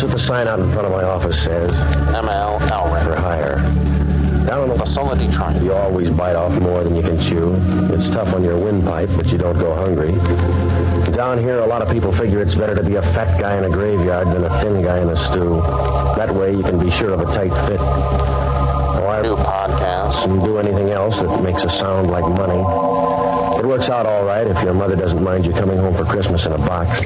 That's what the sign out in front of my office says. MLL For hire. Down in the facility Detroit. You always bite off more than you can chew. It's tough on your windpipe, but you don't go hungry. Down here, a lot of people figure it's better to be a fat guy in a graveyard than a thin guy in a stew. That way you can be sure of a tight fit. New podcast. And do anything else that makes us sound like money. It works out all right if your mother doesn't mind you coming home for Christmas in a box.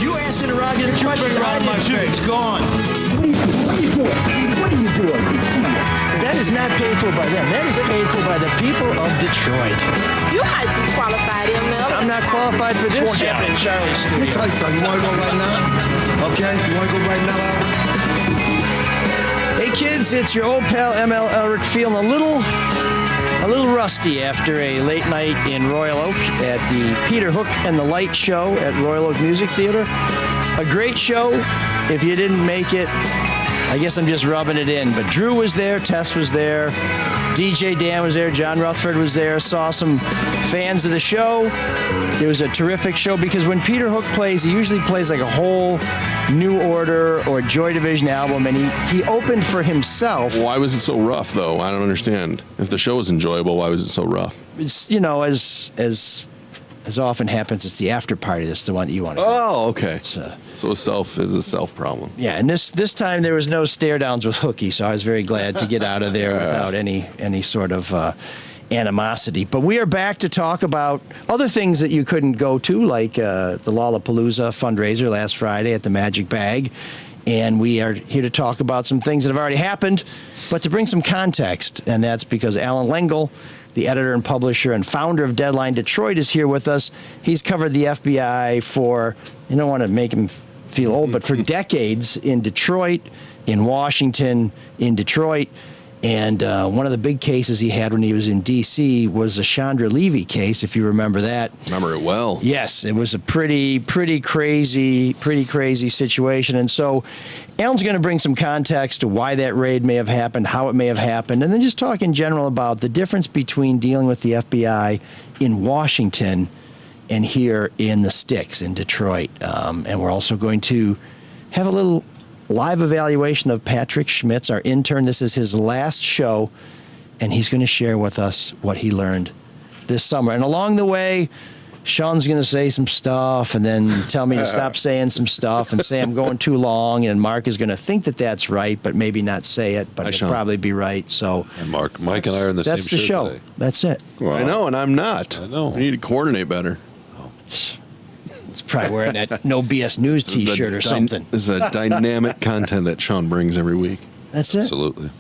You asked it around, you tried to bring it around my face. It's gone. What are you doing? That is not paid for by them. That is paid for by the people of Detroit. You might be qualified, ML. I'm not qualified for this job. In Charlie's studio. Let me tell you something. You want to go right now? Okay? You want to go right now? Hey kids, it's your old pal ML Elric feeling a little rusty after a late night in Royal Oak at the Peter Hook and the Light show at Royal Oak Music Theater. A great show. If you didn't make it, I guess I'm just rubbing it in. But Drew was there, Tess was there, DJ Dan was there, John Rutherford was there. Saw some fans of the show. It was a terrific show because when Peter Hook plays, he usually plays like a whole New Order or Joy Division album, and he opened for himself. Why was it so rough, though? I don't understand. If the show was enjoyable, why was it so rough? It's, as often happens, it's the after party that's the one that you want to do. Oh, okay. It's, so it was a self problem. Yeah, and this time there was no stare downs with Hookie, so I was very glad to get out of there without any sort of animosity. But we are back to talk about other things that you couldn't go to, like the Lollapalooza fundraiser last Friday at the Magic Bag. And we are here to talk about some things that have already happened, but to bring some context. And that's because Alan Lengel, the editor and publisher and founder of Deadline Detroit, is here with us. He's covered the FBI for, you don't want to make him feel old, but for decades in Detroit, in Washington, in Detroit. And one of the big cases he had when he was in D.C. was the Chandra Levy case, if you remember that. Remember it well. Yes, it was a pretty crazy situation. And so Alan's going to bring some context to why that raid may have happened, how it may have happened, and then just talk in general about the difference between dealing with the FBI in Washington and here in the sticks in Detroit. And we're also going to have a little live evaluation of Patrick Schmitz, our intern. This is his last show, and he's going to share with us what he learned this summer. And along the way, Sean's going to say some stuff and then tell me to stop saying some stuff and say I'm going too long, and Mark is going to think that that's right, but maybe not say it, but it'll probably be right. So, and Mike and I are in the same that's the show. Today. That's it. Well, I know, and I'm not. I know. We need to coordinate better. It's probably wearing that No BS News T-shirt or something. It's a dynamic content that Sean brings every week. That's it. Absolutely.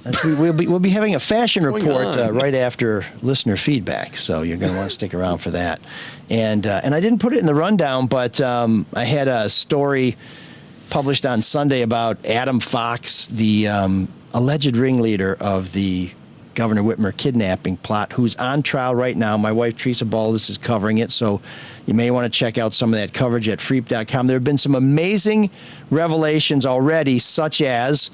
We'll be having a fashion report on? right after listener feedback, so you're going to want to stick around for that. And I didn't put it in the rundown, but I had a story published on Sunday about Adam Fox, the alleged ringleader of the Governor Whitmer kidnapping plot, who's on trial right now. My wife, Teresa Baldus, is covering it, so you may want to check out some of that coverage at freep.com. There have been some amazing revelations already, such as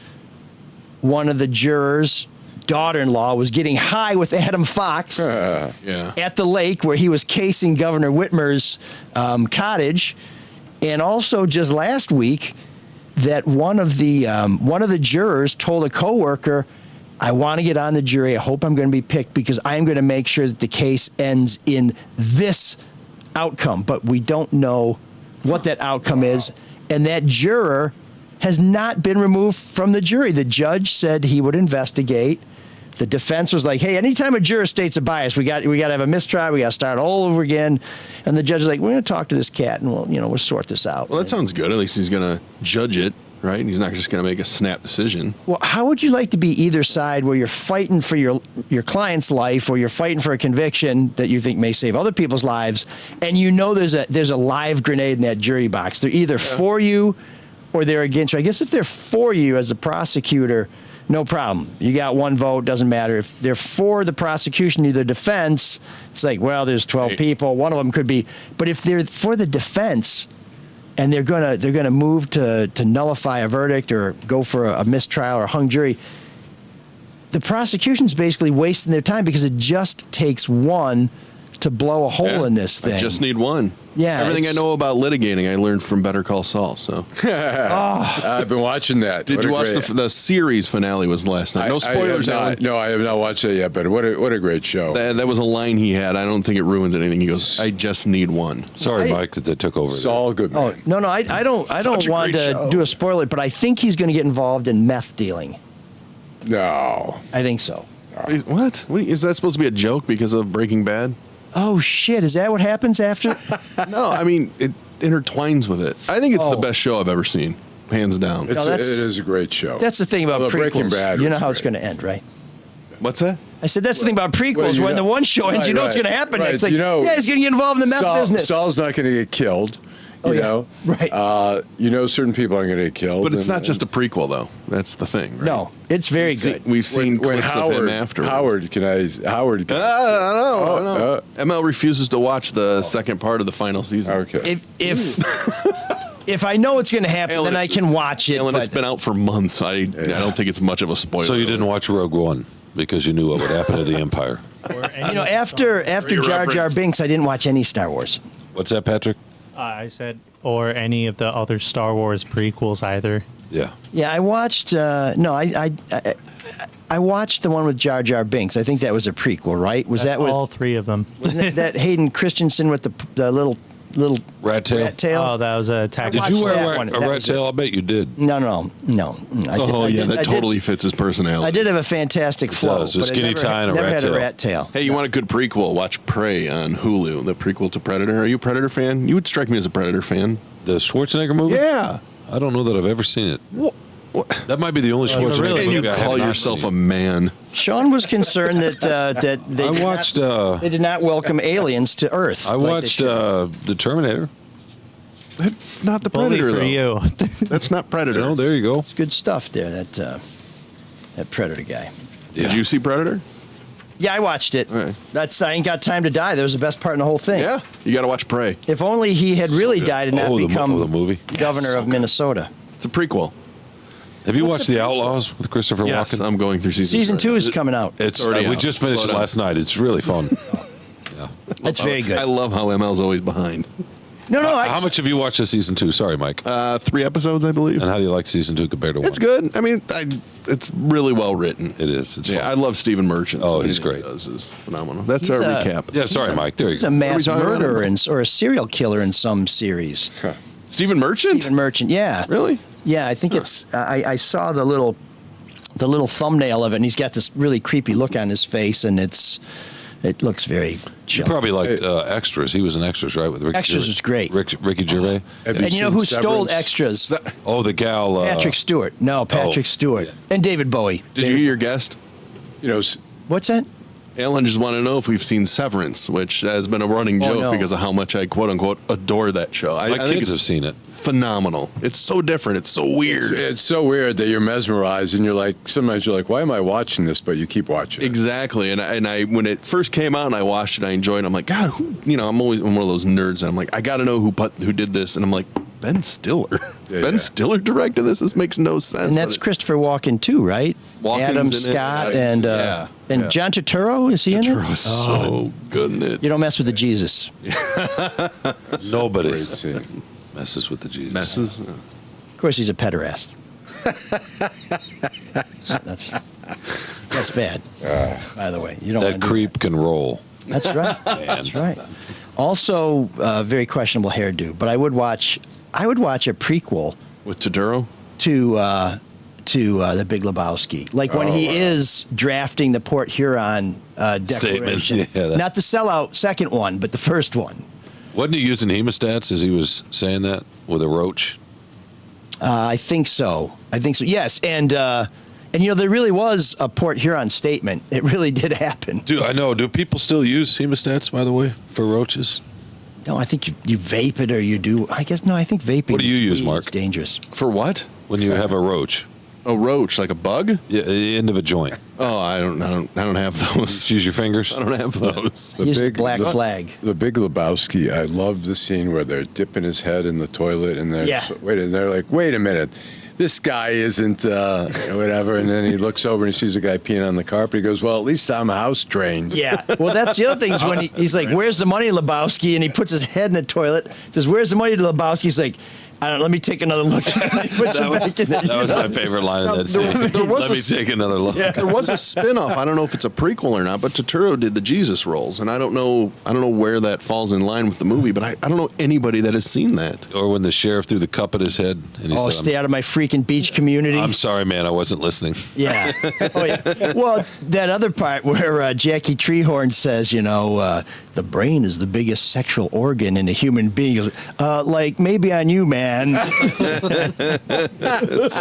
one of the jurors' daughter-in-law was getting high with Adam Fox at the lake where he was casing Governor Whitmer's cottage. And also just last week that one of the jurors told a coworker, I want to get on the jury. I hope I'm going to be picked because I'm going to make sure that the case ends in this outcome. But we don't know what that outcome is. And that juror has not been removed from the jury. The judge said he would investigate. The defense was like, hey, anytime a juror states a bias, we got to have a mistrial. We got to start all over again. And the judge is like, we're going to talk to this cat and we'll sort this out. Well, that sounds good. At least he's going to judge it. Right? And he's not just going to make a snap decision. Well, how would you like to be either side where you're fighting for your client's life or you're fighting for a conviction that you think may save other people's lives, and you know there's a live grenade in that jury box? They're either for you or they're against you. I guess if they're for you as a prosecutor, no problem. You got one vote, doesn't matter. If they're for the prosecution, either defense, it's like, well, there's 12 people. One of them could be. But if they're for the defense, and they're gonna move to nullify a verdict or go for a mistrial or hung jury, the prosecution's basically wasting their time because it just takes one to blow a hole in this thing. I just need one. Yeah, Everything I know about litigating, I learned from Better Call Saul. So I've been watching that. did you watch the series finale? Was last night? No spoilers. No, I have not watched it yet. But what a great show. That was a line he had. I don't think it ruins anything. He goes, "I just need one." Sorry, Mike, that they took over. Saul Goodman. Oh no, I don't want to do a spoiler, but I think he's going to get involved in meth dealing. No. I think so. What? Is that supposed to be a joke because of Breaking Bad? Oh shit! Is that what happens after? No, I mean it intertwines with it. I think it's the best show I've ever seen, hands down. It is a great show. That's the thing about Although prequels. Breaking Bad You know was how it's great. going to end, right? What's that? I said that's the thing about prequels. When the one show ends, you know what's going to happen. Right. It's like, You know, yeah, he's going to get involved in the meth business. Saul's not going to get killed. You know, right? Certain people aren't going to get killed. But it's not just a prequel, though. That's the thing. Right? No, it's very good. We've seen when clips Howard, of him afterwards. Howard, I don't know. ML refuses to watch the second part of the final season. Okay. If I know it's going to happen, Alan, then I can watch it. Alan, it's been out for months. I don't think it's much of a spoiler. So you didn't watch Rogue One because you knew what would happen to the Empire. After Jar Jar Binks, I didn't watch any Star Wars. What's that, Patrick? I said, or any of the other Star Wars prequels either. Yeah. Yeah, I watched. I watched the one with Jar Jar Binks. I think that was a prequel, right? Was That's that with all three of them? wasn't that Hayden Christensen with the little rat tail? Oh, that was a tactic. Did you wear that a one. rat tail? I bet you did. No. That totally fits his personality. I did have a fantastic flow. does. A but I skinny never tie and a never rat had tail. a rat tail. Hey, you want a good prequel? Watch Prey on Hulu, the prequel to Predator. Are you a Predator fan? You would strike me as a Predator fan. The Schwarzenegger movie? Yeah. I don't know that I've ever seen it. What? That might be the only Schwarzenegger And movie you I have call not yourself seen. a man. Sean was concerned that they I watched. they did not welcome aliens to Earth. I like they watched should. The Terminator. That's not the Bully Predator, for though. you. That's not Predator. No, there you go. Good stuff there. That Predator guy. Did you see Predator? Yeah, I watched it. All right. I Ain't Got Time to Die. That was the best part in the whole thing. Yeah. You got to watch Prey. If only he had really died and not Oh, the become movie. governor of Minnesota. It's a prequel. Have you watched The Outlaws with Christopher Yes, Walken? I'm going through Season 2 is right coming out. It's already we out. just finished Slow it down. last night. It's really fun. Yeah. It's very good. I love how ML's always behind. No, How much have you watched of season 2? Sorry, Mike. 3 episodes, I believe. And how do you like season 2 compared to 1? It's good. I mean, it's really well written. It is. It's Yeah, fun. I love Stephen Merchant. Oh, so he's anything he great. does is phenomenal. That's He's our a- recap. Yeah, sorry, Mike. There you He's a go. mass talking about murderer him? or a serial killer in some series. Stephen Merchant? Stephen Merchant, yeah. Really? Yeah, I think it's. I saw the little thumbnail of it, and he's got this really creepy look on his face, and it looks very You chill. probably liked Extras. He was in Extras, right? With Ricky Extras Gervais. was great. Ricky Gervais. And you know who stole Extras? Oh, the gal. Patrick Stewart. No, Patrick Stewart. yeah. And David Bowie. Did you hear your guest? What's that? Alan just wanted to know if we've seen Severance, which has been a running joke no. because of how much I quote unquote adore that show. I My think kids it's have seen it. phenomenal. It's so different. It's so weird. It's so weird that you're mesmerized, and sometimes you're like, why am I watching this? But you keep watching it. Exactly. And I when it first came out and I watched it, I enjoyed it. I'm like, God, I'm one of those nerds, and I'm like, I got to know who did this, and I'm like, Ben Stiller. Ben Stiller directed this. This makes no sense. And that's But Christopher Walken too, right? Walken's Adam in it. Scott Yeah. and John Turturro, is he in it? Turturro's so good in it. You don't mess with the Jesus. Nobody Great scene. messes with the Jesus. Messes. Of course, he's a pederast. That's bad. By the way, you don't. That wanna do creep can roll. That's right. That's right. Also, very questionable hairdo. But I would watch a prequel With Turturro? to The Big Lebowski, like when he is drafting the Port Huron declaration. Yeah, that- Not the sellout second one, but the first one. Wasn't he using hemostats as he was saying that with a roach? I think so. Yes, and there really was a Port Huron statement. It really did happen. I know. Do people still use hemostats, by the way, for roaches? No, I think you vape it or you do. I guess no. I think vaping. What do you use, weed Mark? is dangerous. For what? When you have a roach? A roach, like a bug? Yeah, the end of a joint. Oh, I don't have those. Just use your fingers? I don't have those. He used Black Flag. The Big Lebowski. I love the scene where they're dipping his head in the toilet, and they're Yeah. they're like, wait a minute, this guy isn't whatever. And then he looks over and he sees a guy peeing on the carpet. He goes, well, at least I'm house trained. Yeah. Well, that's the other thing is when he's like, where's the money, Lebowski? And he puts his head in the toilet. Says, where's the money to Lebowski? He's like, I don't know, let me take another look. He puts it back in there. That was my favorite line of that scene. There was Let me take another look. Yeah. There was a spin-off. I don't know if it's a prequel or not, but Turturro did the Jesus roles, and I don't know where that falls in line with the movie, but I don't know anybody that has seen that. Or when the sheriff threw the cup at his head and he said, Stay out of my freaking beach community. I'm sorry, man, I wasn't listening. Yeah. Oh, yeah. Well, that other part where Jackie Treehorn says, the brain is the biggest sexual organ in a human being. He goes, like maybe on you, man. So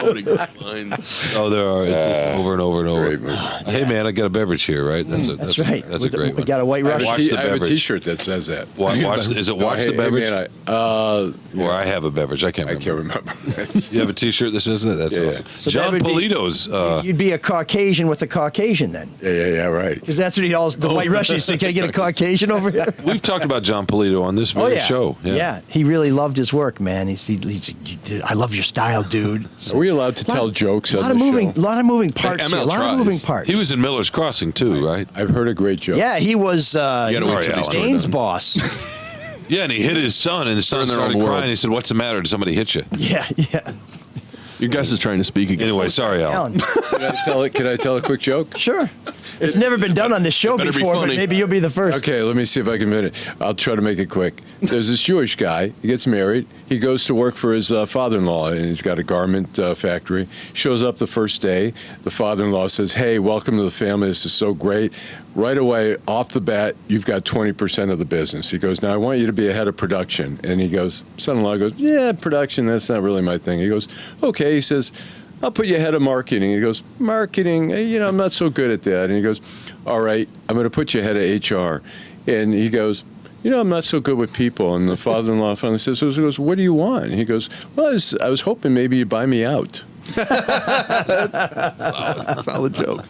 many good lines. Oh, there are. It's just over and over and over. Great movie. Hey, man, I got a beverage here, right? That's right. That's a great We one. got a White Russian. Watch the I have a beverage. T-shirt that says that. Is it watch the beverage? Or I have a beverage. I can't I remember. can't remember. You have a T-shirt that says that? That's Yeah, awesome. yeah. So that John would be- Polito's. You'd be a Caucasian with a Caucasian then. Yeah, right. Because that's what the White Russian said, can I get a Caucasian over here? We've talked about John Polito on this very show. Yeah, he really loved his work, man. He's I love your style, dude. Are we allowed to tell jokes on the show? A lot of moving parts here. A lot of moving parts. He was in Miller's Crossing, too, right? I've heard a great joke. Yeah, he was gotta wait till he's Dane's done. boss. Yeah, and he hit his son, and his son in their started own crying. world. He said, what's the matter? Did somebody hit you? Yeah. Your guest is trying to speak again. Anyway, sorry, Alan. Alan. Can I tell a quick joke? Sure. It's never been done on this show better be before, but funny. maybe you'll be the first. Okay, let me see if I can fit it. I'll try to make it quick. There's this Jewish guy. He gets married. He goes to work for his father-in-law, and he's got a garment factory. Shows up the first day. The father-in-law says, hey, welcome to the family. This is so great. Right away, off the bat, you've got 20% of the business. He goes, now I want you to be ahead of production. And he goes, son-in-law goes, yeah, production, that's not really my thing. He goes, okay. He says, I'll put you ahead of marketing. He goes, marketing, I'm not so good at that. And he goes, all right, I'm going to put you ahead of HR. And he goes, I'm not so good with people. And the father-in-law finally says, what do you want? And he goes, well, I was hoping maybe you'd buy me out. Solid joke.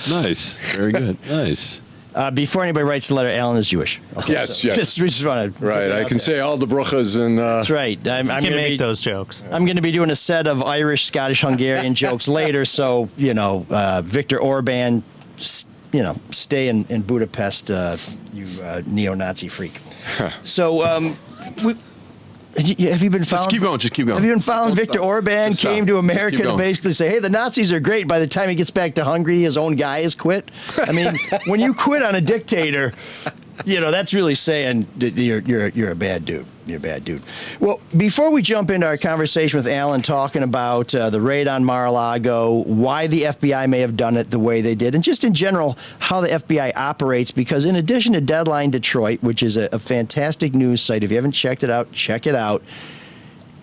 Nice. Very good. Nice. Before anybody writes the letter, Alan is Jewish. Okay, Yes. we just want to. Right, I can say all the bruchas and... That's right. I'm You can going to make be. those jokes. I'm going to be doing a set of Irish, Scottish, Hungarian jokes later. So Viktor Orban, stay in Budapest, you neo-Nazi freak. So, have you been following? Just keep going. Have you been following Don't Viktor stop. Orban Just stop. came to America Just keep to going. basically say, hey, the Nazis are great. By the time he gets back to Hungary, his own guy has quit. I mean, when you quit on a dictator, that's really saying that you're a bad dude. You're a bad dude. Well, before we jump into our conversation with Alan talking about the raid on Mar-a-Lago, why the FBI may have done it the way they did, and just in general, how the FBI operates, because in addition to Deadline Detroit, which is a fantastic news site, if you haven't checked it out, check it out.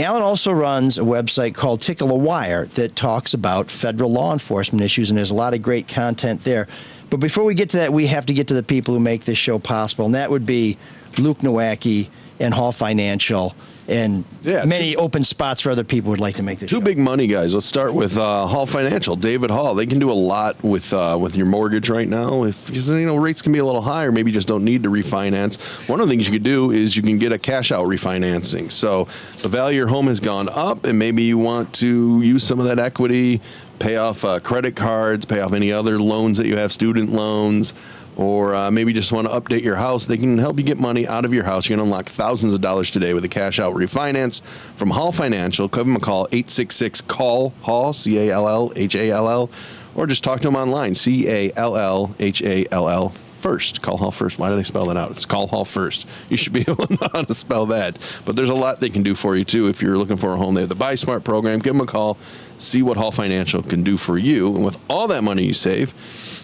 Alan also runs a website called Tickle the Wire that talks about federal law enforcement issues, and there's a lot of great content there. But before we get to that, we have to get to the people who make this show possible, and that would be Luke Nowacki and Hall Financial, and many open spots for other people who would like to make this show. Two big money guys. Let's start with Hall Financial. David Hall. They can do a lot with your mortgage right now. Because rates can be a little higher. Maybe you just don't need to refinance. One of the things you could do is you can get a cash out refinancing. So the value of your home has gone up, and maybe you want to use some of that equity, pay off credit cards, pay off any other loans that you have, student loans. Or maybe just want to update your house. They can help you get money out of your house. You can unlock thousands of dollars today with a cash out refinance from Hall Financial. Give them a call, 866-CALL-HALL, CALLHALL, or just talk to them online, CALLHALL first. Call Hall first. Why did I spell that out? It's Call Hall first. You should be able to know how to spell that. But there's a lot they can do for you, too. If you're looking for a home, they have the Buy Smart program. Give them a call. See what Hall Financial can do for you. And with all that money you save,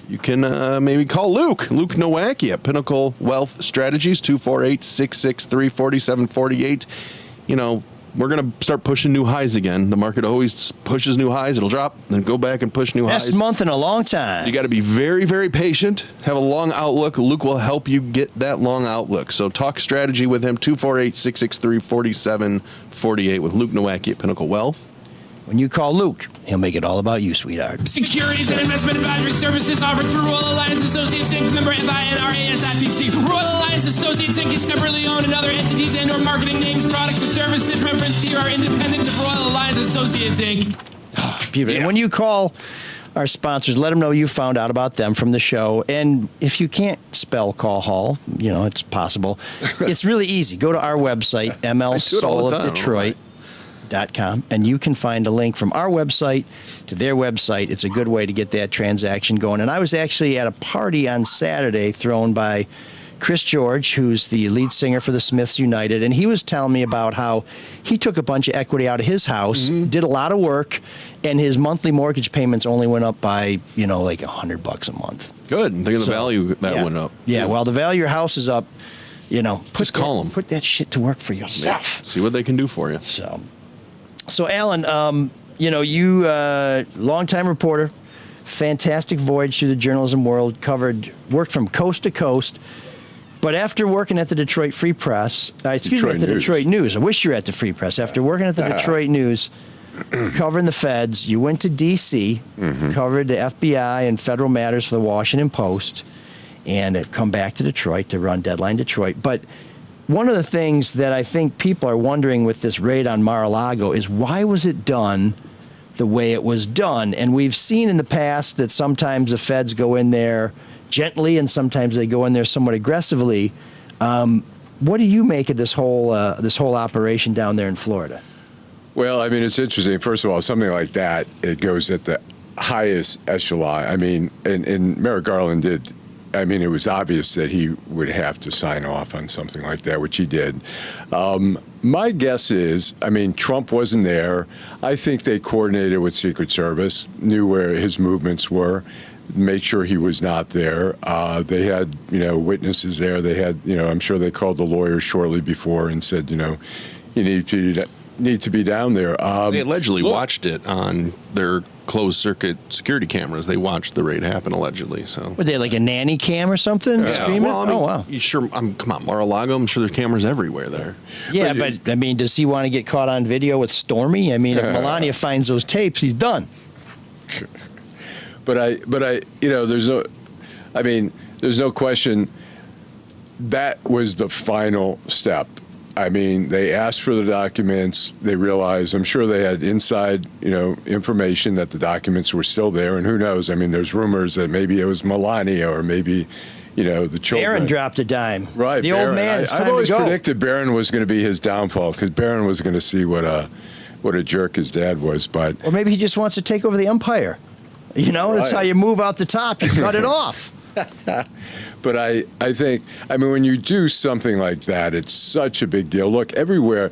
you can maybe call Luke Nowacki at Pinnacle Wealth Strategies, 248-663-4748. We're going to start pushing new highs again. The market always pushes new highs. It'll drop, then go back and push new highs. Best month in a long time. You got to be very, very patient. Have a long outlook. Luke will help you get that long outlook. So talk strategy with him, 248-663-4748 with Luke Nowacki at Pinnacle Wealth. When you call Luke, he'll make it all about you, sweetheart. Securities and investment advisory services offered through Royal Alliance Associates Inc. Member FINRA SIPC. Royal Alliance Associates Inc. is separately owned, and other entities and/or marketing names, products, or services referenced here are independent of Royal Alliance Associates Inc. people. And when you call our sponsors, let them know you found out about them from the show. And if you can't spell call hall, it's possible. It's really easy. Go to our website, mlsoulofdetroit.com, and you can find a link from our website to their website. It's a good way to get that transaction going. And I was actually at a party on Saturday thrown by Chris George, who's the lead singer for the Smiths United, and he was telling me about how he took a bunch of equity out of his house, did a lot of work, and his monthly mortgage payments only went up by, like $100 a month. Good. Think of the value that went up. Yeah, well, the value of your house is up, Just call them. Put that shit to work for yourself. Yeah. See what they can do for you. So Alan, you longtime reporter, fantastic voyage through the journalism world, worked from coast to coast. But after working at the Detroit Free Press, Detroit News, I wish you were at the Free Press. After working at the Detroit News, covering the feds, you went to D.C., covered the FBI and federal matters for the Washington Post, and have come back to Detroit to run Deadline Detroit. But one of the things that I think people are wondering with this raid on Mar-a-Lago is why was it done the way it was done? And we've seen in the past that sometimes the feds go in there gently, and sometimes they go in there somewhat aggressively. What do you make of this whole operation down there in Florida? Well, I mean, it's interesting. First of all, something like that, it goes at the highest echelon. I mean, and Merrick Garland did. I mean, it was obvious that he would have to sign off on something like that, which he did. My guess is, I mean, Trump wasn't there. I think they coordinated with Secret Service, knew where his movements were, made sure he was not there. They had, witnesses there. They had, I'm sure they called the lawyers shortly before and said, you need to be down there. They allegedly watched it on their closed circuit security cameras. They watched the raid happen allegedly. So were they like a nanny cam or something? Yeah. Streaming? Well, I mean, oh wow! You sure? Come on, Mar-a-Lago. I'm sure there's cameras everywhere there. Yeah, but I mean, does he want to get caught on video with Stormy? I mean, if Melania finds those tapes, he's done. But I, there's no question that was the final step. I mean, they asked for the documents. They realized, I'm sure they had inside, information that the documents were still there. And who knows? I mean, there's rumors that maybe it was Melania or maybe, the children. Barron dropped a dime. Right. The Barron, old man. I've always predicted Barron was going to be his downfall because Barron was going to see what a jerk his dad was. But or maybe he just wants to take over the empire. That's how you move out the top. You cut it off. But I think, when you do something like that, it's such a big deal. Look, everywhere,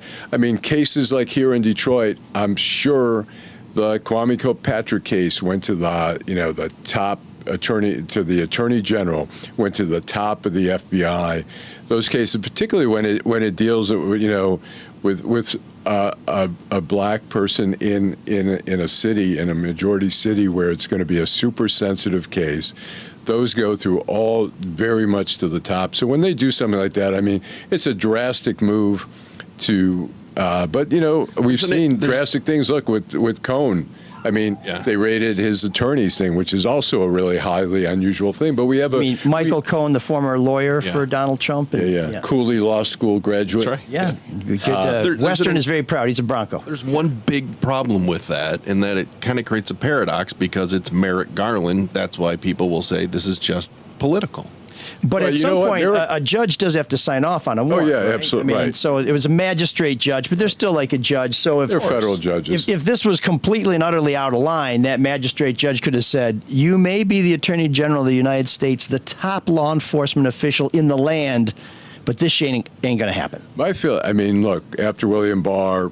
cases like here in Detroit, I'm sure the Kwame Kilpatrick case went to the top attorney, to the attorney general, went to the top of the FBI. Those cases, particularly when it deals, with a black person in a city, in a majority city where it's going to be a super sensitive case, those go through all very much to the top. So when they do something like that, it's a drastic move to, but we've seen drastic things. Look with Cohn. They raided his attorney's thing, which is also a really highly unusual thing. But we have Michael Cohen, the former lawyer for Donald Trump. And, Cooley Law School graduate. That's right. Yeah. Good. Western is very proud. He's a Bronco. There's one big problem with that, in that it kind of creates a paradox because it's Merrick Garland. That's why people will say this is just political. But at some point, a judge does have to sign off on a warrant. Oh, yeah, right? absolutely. Right. So it was a magistrate judge, but they're still like a judge. So if they're federal judges. If this was completely and utterly out of line, that magistrate judge could have said, you may be the Attorney General of the United States, the top law enforcement official in the land, but this shit ain't going to happen. Look, after William Barr,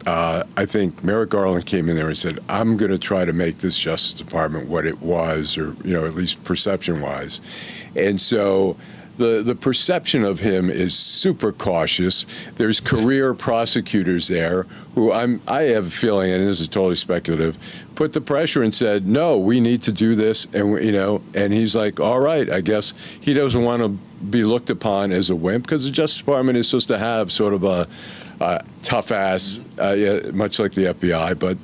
I think Merrick Garland came in there and said, I'm going to try to make this Justice Department what it was, or, at least perception-wise. And so the perception of him is super cautious. There's career prosecutors there who I have a feeling, and this is totally speculative, put the pressure and said, no, we need to do this. And, and he's like, all right, I guess he doesn't want to be looked upon as a wimp because the Justice Department is supposed to have sort of a tough ass, much like the FBI. But,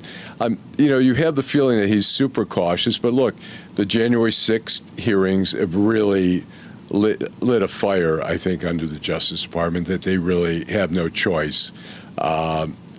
you have the feeling that he's super cautious. But look, the January 6th hearings have really lit a fire, I think, under the Justice Department that they really have no choice.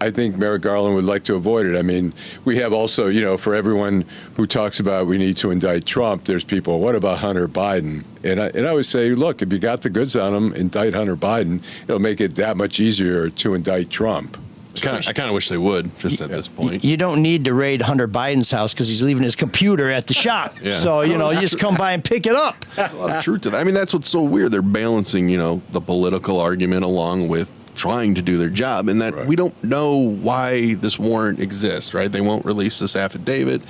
I think Merrick Garland would like to avoid it. I mean, we have also, for everyone who talks about we need to indict Trump, there's people, what about Hunter Biden? And I always say, look, if you got the goods on him, indict Hunter Biden. It'll make it that much easier to indict Trump. I kind of wish they would, just at this point. You don't need to raid Hunter Biden's house because he's leaving his computer at the shop. Yeah. So, you just come by and pick it up. A lot of truth to that. I mean, that's what's so weird. They're balancing, the political argument along with trying to do their job, and that we don't know why this warrant exists, right? They won't release this affidavit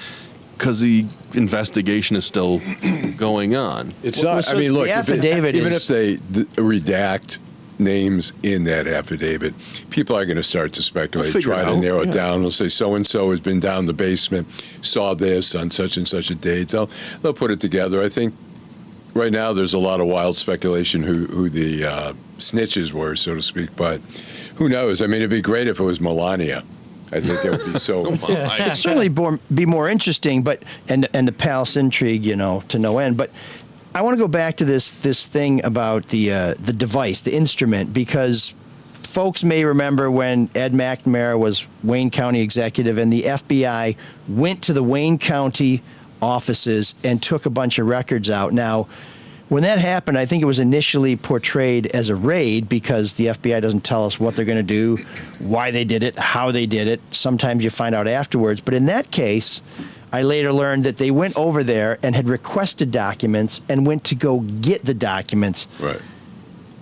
because the investigation is still going on. It's not, So I mean, look, the affidavit even if they redact names in that affidavit, people are going to start to speculate, try to narrow it down. They'll say so-and-so has been down the basement, saw this on such and such a date. They'll put it together. I think right now there's a lot of wild speculation who the snitches were, so to speak, but who knows? I mean, it'd be great if it was Melania. I think that would be so. It'd certainly be more interesting, but and the palace intrigue, to no end. But I want to go back to this thing about the device, the instrument, because folks may remember when Ed McNamara was Wayne County executive, and the FBI went to the Wayne County offices and took a bunch of records out. Now, when that happened, I think it was initially portrayed as a raid because the FBI doesn't tell us what they're going to do, why they did it, how they did it. Sometimes you find out afterwards. But in that case, I later learned that they went over there and had requested documents and went to go get the documents. Right.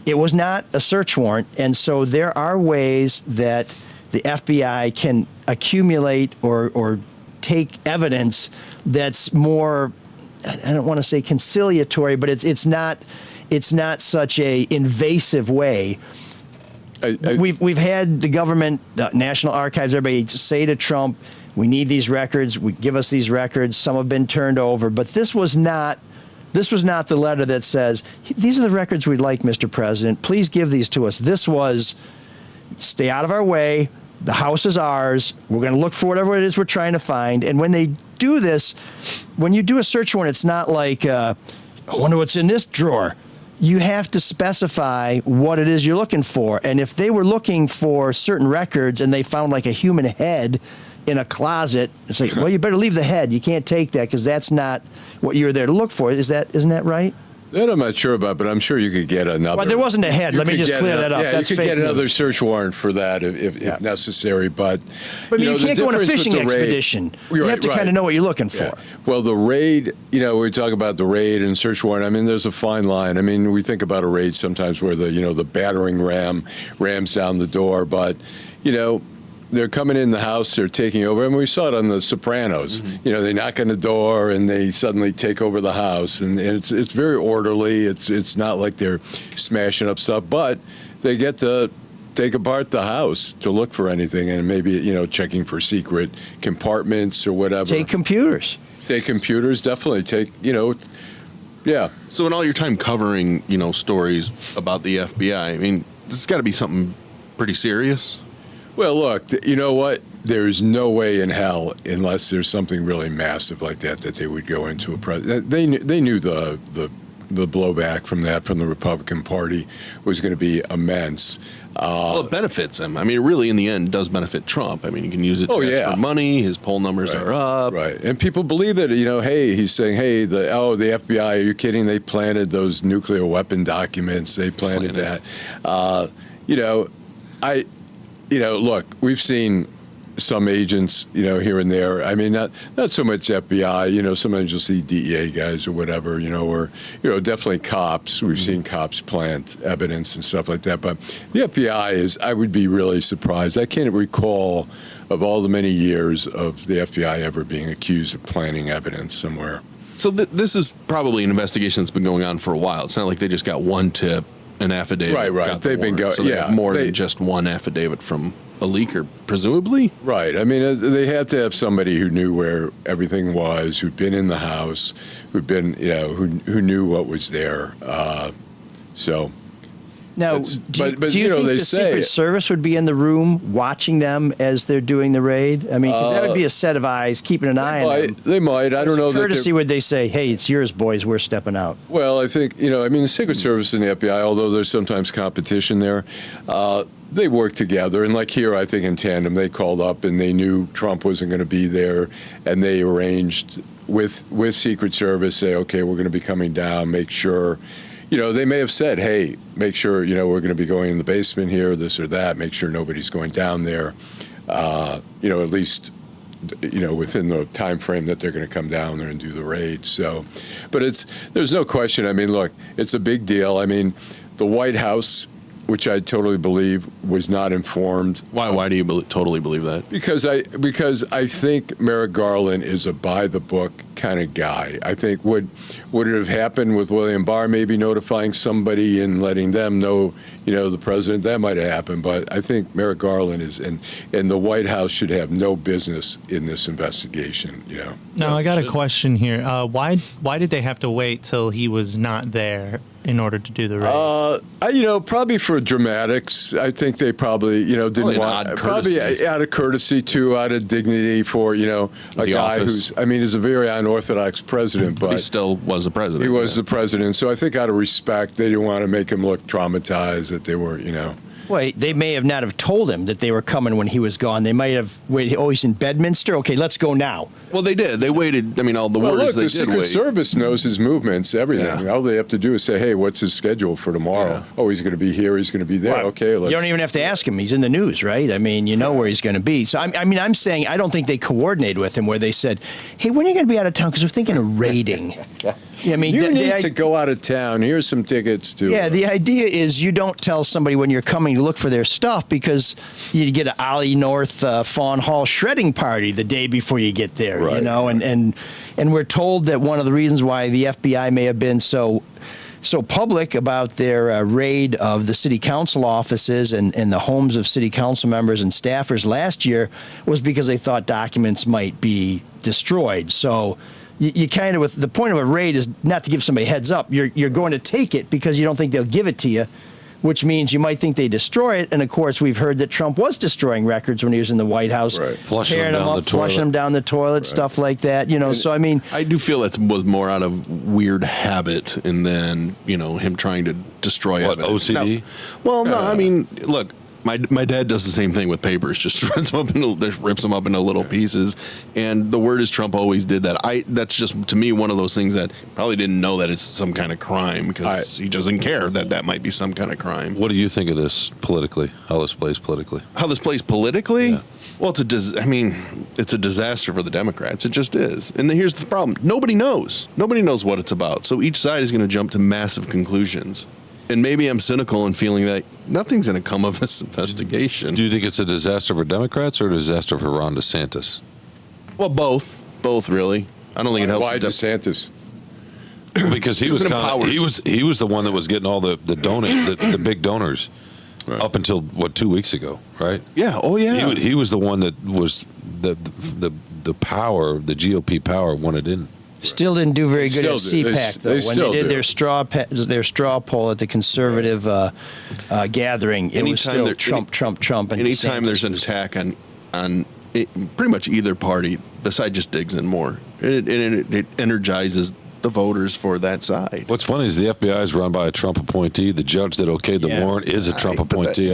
It was not a search warrant. And so there are ways that the FBI can accumulate or take evidence that's more, I don't want to say conciliatory, but it's not such a invasive way. We've had the government, National Archives, everybody say to Trump, we need these records. Give us these records. Some have been turned over, but this was not the letter that says, these are the records we'd like, Mr. President. Please give these to us. This was, stay out of our way. The house is ours. We're going to look for whatever it is we're trying to find. And when they do this, when you do a search warrant, it's not like, I wonder what's in this drawer. You have to specify what it is you're looking for. And if they were looking for certain records and they found like a human head in a closet, it's like, well, you better leave the head. You can't take that because that's not what you're there to look for. Isn't that right? That I'm not sure about, but I'm sure you could get another. Well, there wasn't a head. Let me just clear that up. Yeah, that's you could fake get another news. search warrant for that if necessary. But you can't go on a fishing expedition. You have to kind of know what you're looking for. Yeah. Well, the raid, we talk about the raid and search warrant. I mean, there's a fine line. I mean, we think about a raid sometimes where the battering ram rams down the door, but they're coming in the house, they're taking over. I mean, we saw it on The Sopranos. Mm-hmm. They knock on the door and they suddenly take over the house, and it's very orderly. It's not like they're smashing up stuff, but they get to take apart the house to look for anything, and maybe checking for secret compartments or whatever. Take computers. Definitely. Yeah. So in all your time covering stories about the FBI, I mean, this has got to be something pretty serious. Well, look, you know what? There's no way in hell, unless there's something really massive like that they would go into a president. They knew the blowback from the Republican Party was going to be immense. Well, it benefits him. I mean, really, in the end, does benefit Trump. I mean, you can use it to ask for money. His poll numbers are up. Right. And people believe it. Hey, he's saying, hey, the FBI, are you kidding? They planted those nuclear weapon documents. They planted that. Look, we've seen some agents, here and there. I mean, not so much FBI. Sometimes you'll see DEA guys or whatever, or definitely cops. We've seen cops plant evidence and stuff like that. But the FBI I would be really surprised. I can't recall of all the many years of the FBI ever being accused of planting evidence somewhere. So this is probably an investigation that's been going on for a while. It's not like they just got one tip. An affidavit. Right. They've been going. So they have more than just one affidavit from a leaker, presumably. Right. I mean, they had to have somebody who knew where everything was, who'd been in the house, who knew what was there. So, Now, do you think the Secret Service would be in the room watching them as they're doing the raid? I mean, 'cause that would be a set of eyes keeping an eye on them. They might. I don't know. Courtesy would they say, hey, it's yours, boys, we're stepping out? Well, I think, the Secret Service and the FBI, although there's sometimes competition there, they work together. And like here, I think in tandem, they called up and they knew Trump wasn't going to be there. And they arranged with Secret Service, say, okay, we're going to be coming down, make sure. They may have said, hey, make sure, we're going to be going in the basement here, this or that, make sure nobody's going down there, at least, within the time frame that they're going to come down there and do the raid. So, but there's no question. I mean, look, it's a big deal. I mean, the White House, which I totally believe was not informed. Why do you totally believe that? Because I think Merrick Garland is a by the book kind of guy. I think would it have happened with William Barr maybe notifying somebody and letting them know, the president, that might have happened. But I think Merrick Garland is, and the White House should have no business in this investigation. Now I got a question here. Why did they have to wait till he was not there in order to do the raid? Probably for dramatics. I think they probably, didn't want, probably out of courtesy too, out of dignity for, a guy who's, is a very unorthodox president, but he still was the president. He was the president. So I think out of respect, they didn't want to make him look traumatized that they were, Well, they may have not have told him that they were coming when he was gone. They might have waited. Oh, he's in Bedminster? Okay, let's go now. Well, they did. They waited. All the word is they did wait. The Secret Service knows his movements, everything. Yeah. All they have to do is say, hey, what's his schedule for tomorrow? Yeah. Oh, he's going to be here. He's going to be there. Well, okay, let's... You don't even have to ask him. He's in the news, right? You know where he's going to be. So, I'm saying I don't think they coordinated with him where they said, hey, when are you going to be out of town? Because we're thinking of raiding. You need to go out of town. Here's some tickets to. Yeah, the idea is you don't tell somebody when you're coming to look for their stuff because you get an Ollie North Fawn Hall shredding party the day before you get there. Right. And we're told that one of the reasons why the FBI may have been so public about their raid of the city council offices and the homes of city council members and staffers last year was because they thought documents might be destroyed. So. You kind of, with the point of a raid is not to give somebody a heads up. You're going to take it because you don't think they'll give it to you, which means you might think they destroy it. And of course, we've heard that Trump was destroying records when he was in the White House, flushing them down the toilet, stuff like that. I do feel that was more out of weird habit, and then him trying to destroy evidence. OCD. Look. My dad does the same thing with papers, just rips them up into little pieces. And the word is Trump always did that. That's just, to me, one of those things that probably didn't know that it's some kind of crime because he doesn't care that might be some kind of crime. What do you think of this politically? How this plays politically? How this plays politically? Yeah. Well, it's a disaster for the Democrats. It just is. And here's the problem. Nobody knows. Nobody knows what it's about. So each side is going to jump to massive conclusions. And maybe I'm cynical in feeling that nothing's going to come of this investigation. Do you think it's a disaster for Democrats or a disaster for Ron DeSantis? Well, both. Both, really. I don't think it helps. Why DeSantis? Because he was the one that was getting all the big donors up until 2 weeks ago, right? Yeah. Oh, yeah. He was the one that was the power, the GOP power wanted in. Still didn't do very good at CPAC, though. When they did their straw poll at the conservative gathering, it was still Trump. And anytime there's an attack on pretty much either party, the side just digs in more. It energizes the voters for that side. What's funny is the FBI is run by a Trump appointee. The judge that okayed the warrant is a Trump appointee.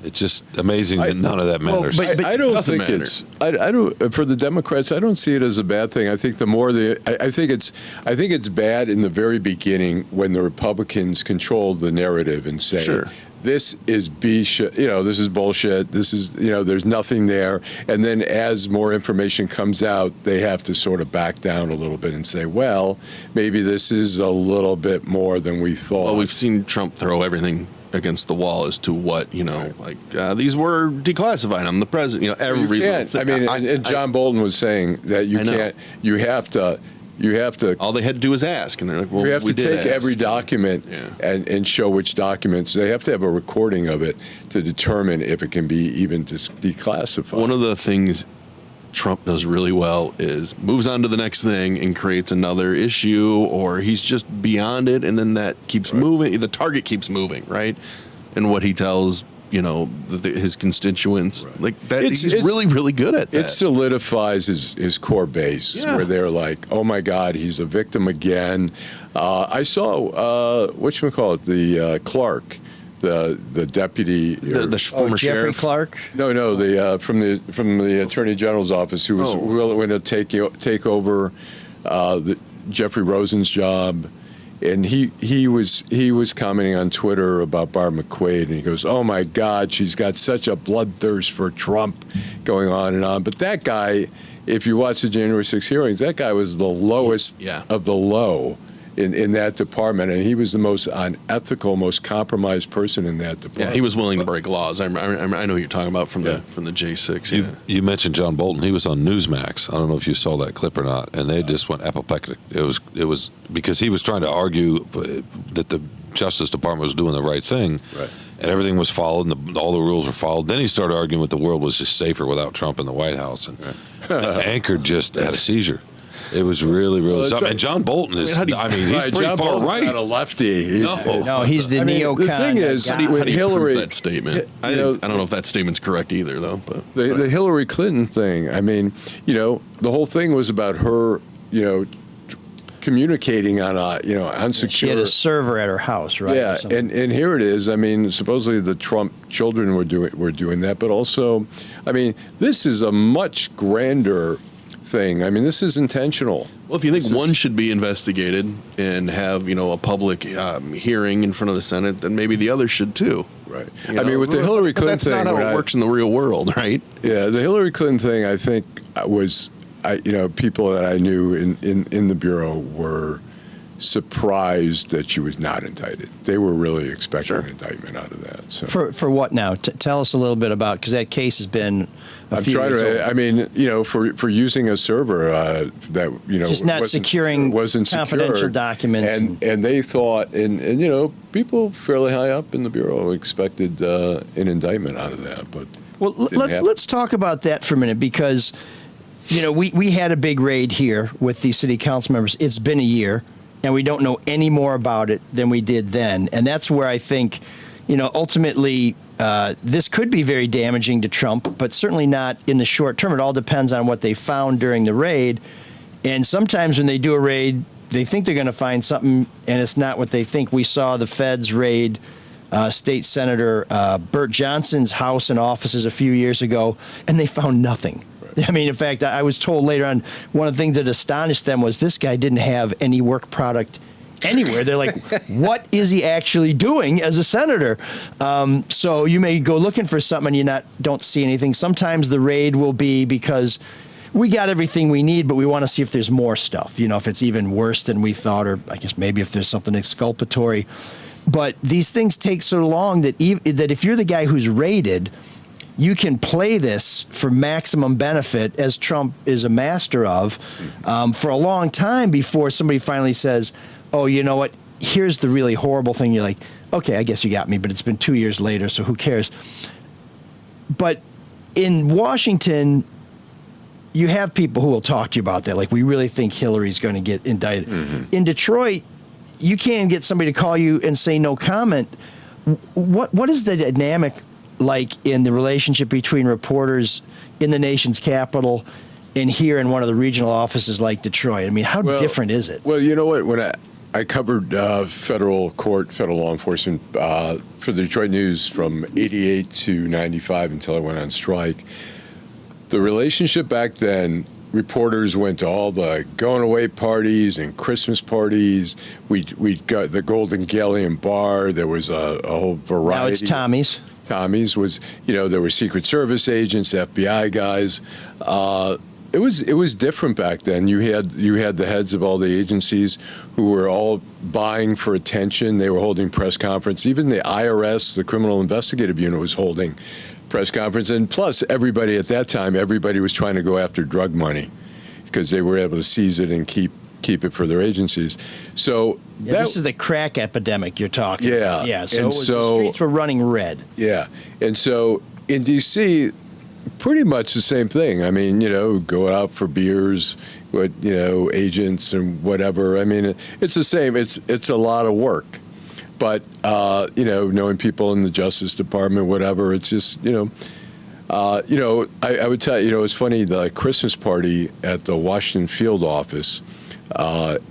It's just amazing that none of that matters. But I don't think it's. I don't. For the Democrats, I don't see it as a bad thing. I think I think it's bad in the very beginning when the Republicans control the narrative and say. Sure. This is this is bullshit. This is, there's nothing there. And then as more information comes out, they have to sort of back down a little bit and say, well, maybe this is a little bit more than we thought. Well, we've seen Trump throw everything against the wall as to what, these were declassified. I'm the president, everything. And John Bolton was saying that you have to. All they had to do was ask, and they're like, "Well, we have to take every document and show which documents." They have to have a recording of it to determine if it can be even declassified. One of the things Trump does really well is moves on to the next thing and creates another issue, or he's just beyond it, and then that keeps moving. The target keeps moving, right? And what he tells his constituents, like that, he's really, really good at that. It solidifies his core base, where they're like, "Oh my God, he's a victim again." I saw whatchamacallit, the Clark. The deputy, the former Jeffrey sheriff Clark. No, from the Attorney General's office, who was willing to take over Jeffrey Rosen's job, and he was commenting on Twitter about Barb McQuaid, and he goes, "Oh my God, she's got such a bloodthirst for Trump," going on and on. But that guy, if you watch the January 6th hearings, that guy was the lowest of the low in that department, and he was the most unethical, most compromised person in that department. Yeah, he was willing to break laws. I know who you're talking about from the J6. You mentioned John Bolton. He was on Newsmax. I don't know if you saw that clip or not, and they just went apoplectic. It was because he was trying to argue that the Justice Department was doing the right thing, and everything was followed, and all the rules were followed. Then he started arguing that the world was just safer without Trump in the White House, and Anchor just had a seizure. It was really, really something. And John Bolton is, he's pretty John far Bolton's right. not a lefty. No, he's the neocon. The thing is, with Hillary, that statement, I don't know if that statement's correct either, though. But the Hillary Clinton thing, the whole thing was about her, communicating on a, unsecure. She had a server at her house, right? Yeah, and here it is. Supposedly the Trump children were doing that, but also, this is a much grander thing. This is intentional. Well, if you think one should be investigated and have a public hearing in front of the Senate, then maybe the other should too. Right. With the Hillary Clinton thing, that's not how it works in the real world, right? Yeah, the Hillary Clinton thing, I think, was people that I knew in the bureau were surprised that she was not indicted. They were really expecting an indictment out of that. So. For what now? Tell us a little bit about, because that case has been a few years old. For using a server that just not securing confidential documents, and they thought, and people fairly high up in the bureau expected an indictment out of that, but let's talk about that for a minute, because we had a big raid here with the city council members. It's been a year, and we don't know any more about it than we did then. And that's where I think, ultimately, this could be very damaging to Trump, but certainly not in the short term. It all depends on what they found during the raid. And sometimes when they do a raid, they think they're going to find something, and it's not what they think. We saw the feds raid State Senator Burt Johnson's house and offices a few years ago, and they found nothing. In fact, I was told later on, one of the things that astonished them was this guy didn't have any work product anywhere. They're like, what is he actually doing as a senator? So you may go looking for something and you don't see anything. Sometimes the raid will be because we got everything we need, but we want to see if there's more stuff, if it's even worse than we thought, or I guess maybe if there's something exculpatory. But these things take so long that if you're the guy who's raided, you can play this for maximum benefit, as Trump is a master of, for a long time before somebody finally says, oh, you know what, here's the really horrible thing. You're like, okay, I guess you got me, but it's been 2 years later, so who cares? But in Washington, you have people who will talk to you about that, like, we really think Hillary's going to get indicted. Mm-hmm. In Detroit, you can't get somebody to call you and say no comment. What is the dynamic like in the relationship between reporters in the nation's capital and here in one of the regional offices like Detroit? How different is it? Well, you know what? When I covered federal law enforcement for the Detroit News from 88 to 95 until I went on strike, the relationship back then, reporters went to all the going away parties and Christmas parties. We got the Golden Galleon Bar. There was a whole variety. Now it's Tommy's. Tommy's was, there were Secret Service agents, FBI guys. It was different back then. You had the heads of all the agencies who were all vying for attention. They were holding press conference. Even the IRS, the Criminal Investigative Unit, was holding press conference. And plus, everybody at that time, was trying to go after drug money because they were able to seize it and keep it for their agencies. So this is the crack epidemic you're talking about. Yeah. So, the streets were running red. Yeah. And so in D.C., Pretty much the same thing. I mean, go out for beers with, agents and whatever. I mean, it's the same. It's a lot of work. But, knowing people in the Justice Department, whatever, it's just, I would tell you, it's funny, the Christmas party at the Washington field office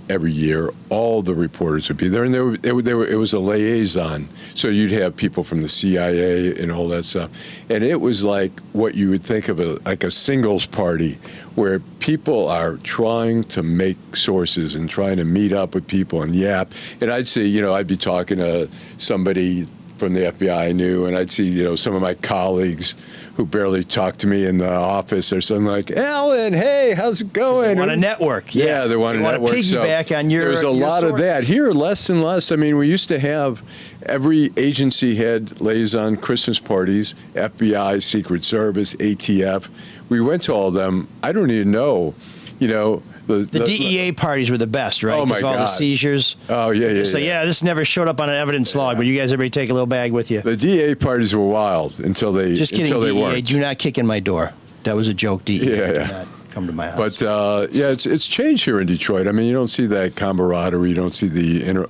every year, all the reporters would be there, and it was a liaison. So you'd have people from the CIA and all that stuff, and it was like what you would think of like a singles party, where people are trying to make sources and trying to meet up with people and yap. And I'd see, I'd be talking to somebody from the FBI I knew, and I'd see, some of my colleagues who barely talk to me in the office or something like, Alan, hey, how's it going? They want to network. Yeah, they want to network. Piggyback on your. There's a lot of that. Here, less and less. I mean, we used to have every agency had liaison Christmas parties, FBI, Secret Service, ATF. We went to all of them. I don't even know, The DEA parties were the best, right? Oh, my all God. the seizures. Oh, yeah. So, this never showed up on an evidence log, but you guys everybody take a little bag with you. The DEA parties were wild until they Just kidding, until they DEA, weren't. do not kick in my door. That was a joke, DEA. Yeah. Do not come to my house. But, it's changed here in Detroit. I mean, you don't see that camaraderie. You don't see the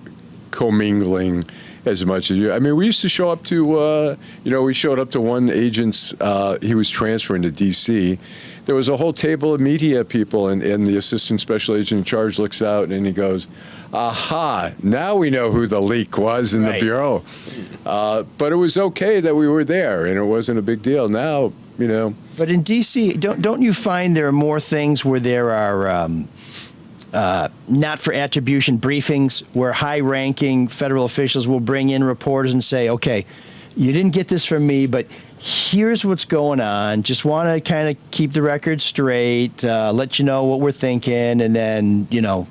commingling as much as you. I mean, we used to show up to, we showed up to one agent's, he was transferring to D.C., there was a whole table of media people, and the assistant special agent in charge looks out and he goes, aha, now we know who the leak was in the Bureau. But it was okay that we were there, and it wasn't a big deal. Now, But in D.C., don't you find there are more things where there are not for attribution briefings where high-ranking federal officials will bring in reporters and say, okay, you didn't get this from me, but here's what's going on. Just want to kind of keep the record straight, let you know what we're thinking, and then, You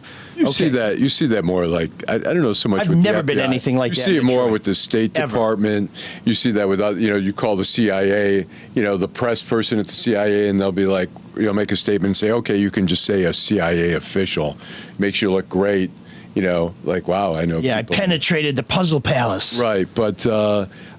see that more like, I don't know so much I've with never the been FBI. anything like you that see it in more Detroit. with the State Department. You see that with, you call the CIA, the press person at the CIA, and they'll be like, make a statement and say, okay, you can just say a CIA official. Makes you look great. Like, wow, I know Yeah, people. I penetrated the puzzle palace. Right, but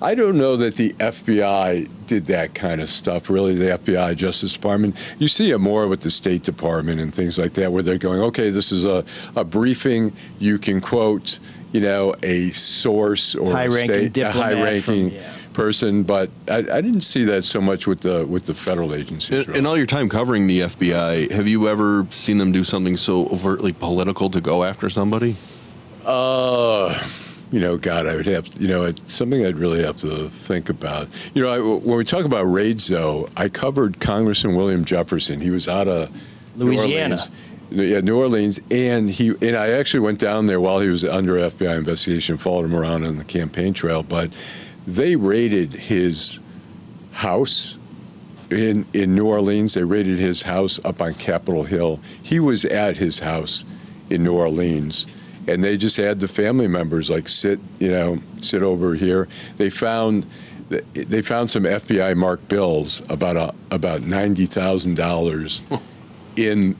I don't know that the FBI did that kind of stuff, really, the FBI, Justice Department. You see it more with the State Department and things like that, where they're going, okay, this is a briefing. You can quote, a source or a high-ranking person, but I didn't see that so much with the federal agencies. In all your time covering the FBI, have you ever seen them do something so overtly political to go after somebody? God, I would have, it's something I'd really have to think about. When we talk about raids, though, I covered Congressman William Jefferson. He was out of Louisiana. New Orleans, and I actually went down there while he was under FBI investigation, followed him around on the campaign trail, but they raided his house in New Orleans. They raided his house up on Capitol Hill. He was at his house in New Orleans, and they just had the family members like sit over here. They found some FBI marked bills about $90,000 in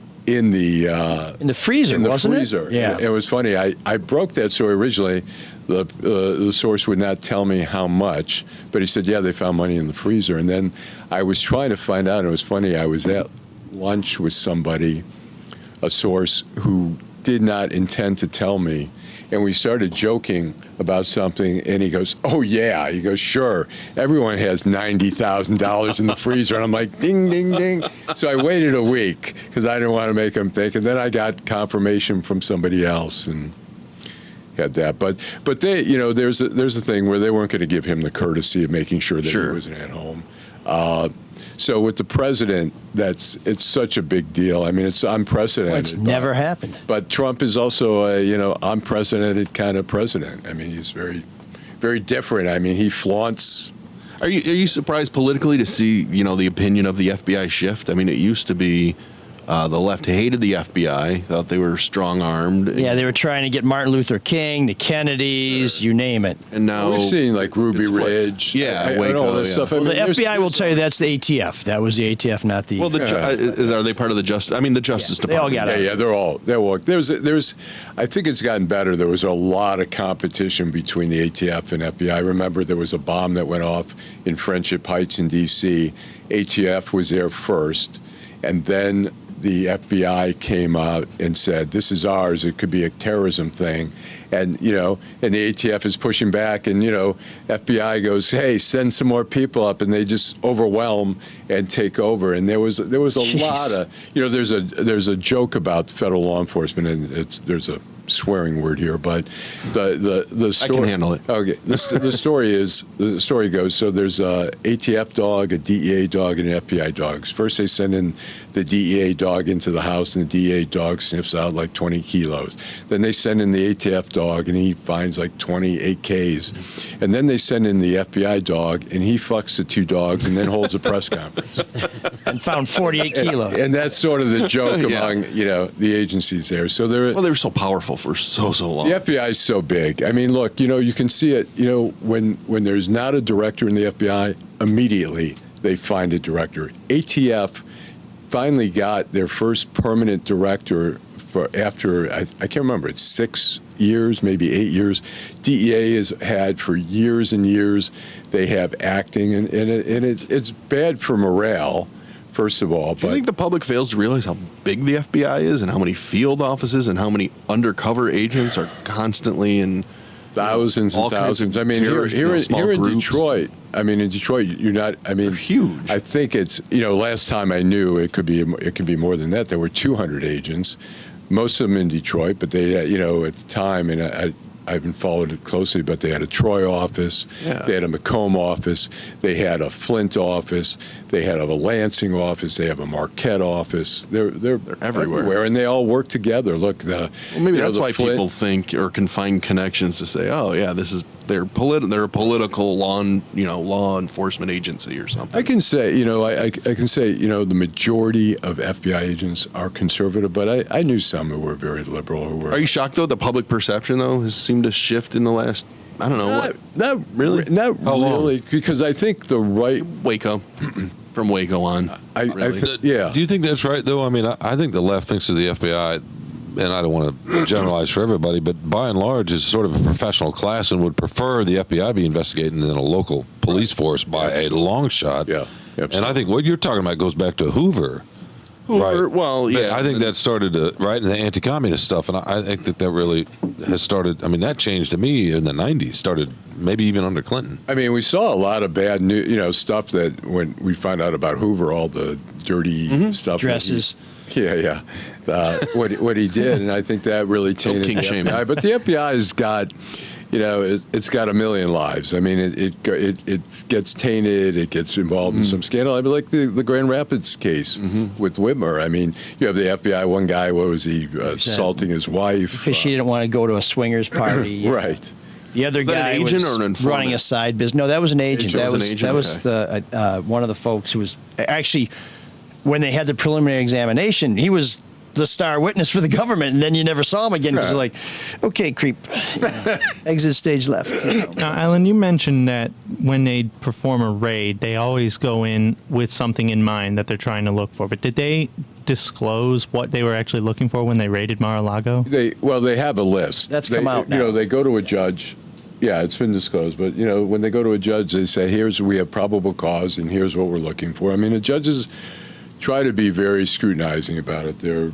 the freezer, wasn't it? Yeah, it was funny. I broke that story originally. The source would not tell me how much, but he said, yeah, they found money in the freezer. And then I was trying to find out, and it was funny, I was at lunch with somebody, a source, who did not intend to tell me. And we started joking about something, and he goes, oh, yeah. He goes, sure. Everyone has $90,000 in the freezer. And I'm like, ding, ding, ding. So I waited a week because I didn't want to make him think. And then I got confirmation from somebody else and had that. But they, there's a thing where they weren't going to give him the courtesy of making sure that he wasn't at home. So with the president, it's such a big deal. I mean, it's unprecedented. Well, it's never happened. But Trump is also a, unprecedented kind of president. I mean, he's very, very different. I mean, he flaunts. Are you surprised politically to see, the opinion of the FBI shift? I mean, it used to be The left hated the FBI, thought they were strong-armed. Yeah, they were trying to get Martin Luther King, the Kennedys, you name it. And now we've seen like Ruby Ridge, Waco, and all this stuff. Well, the FBI will tell you that's the ATF. That was the ATF, not the. Well, are they part of the Justice? I mean, the Justice Department. They all got it. Yeah, they're all. There's. I think it's gotten better. There was a lot of competition between the ATF and FBI. I remember there was a bomb that went off in Friendship Heights in D.C. ATF was there first, and then the FBI came out and said, "This is ours. It could be a terrorism thing," and the ATF is pushing back, and FBI goes, "Hey, send some more people up," and they just overwhelm and take over. And there was a lot of there's a joke about federal law enforcement, and there's a swearing word here, but the story, I can handle it. Okay, the story goes. So there's a ATF dog, a DEA dog, and an FBI dog. First they send in the DEA dog into the house, and the DEA dog sniffs out like 20 kilos. Then they send in the ATF dog, and he finds like 28 Ks. And then they send in the FBI dog, and he fucks the two dogs, and then holds a press conference. And found 48 kilos. And that's sort of the joke among the agencies there. So they were so powerful for so long. The FBI is so big. I mean, look, you can see it. When there's not a director in the FBI, immediately they find a director. ATF finally got their first permanent director after I can't remember. It's 6 years, maybe 8 years. DEA has had for years and years. They have acting, and it's bad for morale. First of all, do you think the public fails to realize how big the FBI is and how many field offices and how many undercover agents are constantly in thousands and thousands? I mean, here in Detroit. I mean, in Detroit, you're not. I mean, they're huge. I think it's last time I knew it could be more than that. There were 200 agents, most of them in Detroit, but they at the time, and I haven't followed it closely, but they had a Troy office, they had a Macomb office, they had a Flint office, they had a Lansing office, they have a Marquette office. They're everywhere, and they all work together. Look, maybe that's why people think or can find connections to say, oh yeah, they're a political law enforcement agency or something. I can say, I can say, the majority of FBI agents are conservative, but I knew some who were very liberal. Are you shocked though? The public perception though has seemed to shift in the last, I don't know, not really, because I think the right Waco. From Waco on. Do you think that's right though? I mean, I think the left thinks of the FBI, and I don't want to generalize for everybody, but by and large is sort of a professional class and would prefer the FBI be investigating than a local police force by a long shot. Yeah, absolutely. And I think what you're talking about goes back to Hoover. Right. Well, yeah. I think that started in the anti-communist stuff, and I think that really has started. I mean, that changed to me in the '90s. Started maybe even under Clinton. I mean, we saw a lot of bad news, stuff that when we found out about Hoover, all the dirty stuff, dresses. What he did, and I think that really tainted the FBI. But the FBI has got. It's got a million lives. I mean, it gets tainted. It gets involved in some scandal. I mean, like the Grand Rapids case with Whitmer. I mean, you have the FBI. One guy, what was he, assaulting his wife because she didn't want to go to a swingers party. Right. The other guy was running a side business. No, that was an agent. That was the one of the folks who was actually when they had the preliminary examination. He was the star witness for the government, and then you never saw him again because you're like, okay, creep, exit stage left. Now, Alan, you mentioned that when they perform a raid, they always go in with something in mind that they're trying to look for. But did they disclose what they were actually looking for when they raided Mar-a-Lago? They have a list. That's come out now. They go to a judge. Yeah, it's been disclosed. But, when they go to a judge, they say, we have probable cause, and here's what we're looking for. I mean, the judges try to be very scrutinizing about it. They're,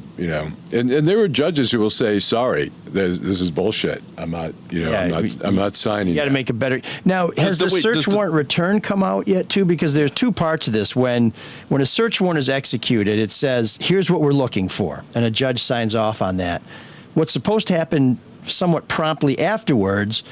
and there are judges who will say, "Sorry, this is bullshit. I'm not, I'm not signing." You got to make it better. Now, has the search warrant return come out yet too? Because there's two parts of this. When a search warrant is executed, it says, "Here's what we're looking for," and a judge signs off on that. What's supposed to happen somewhat promptly afterwards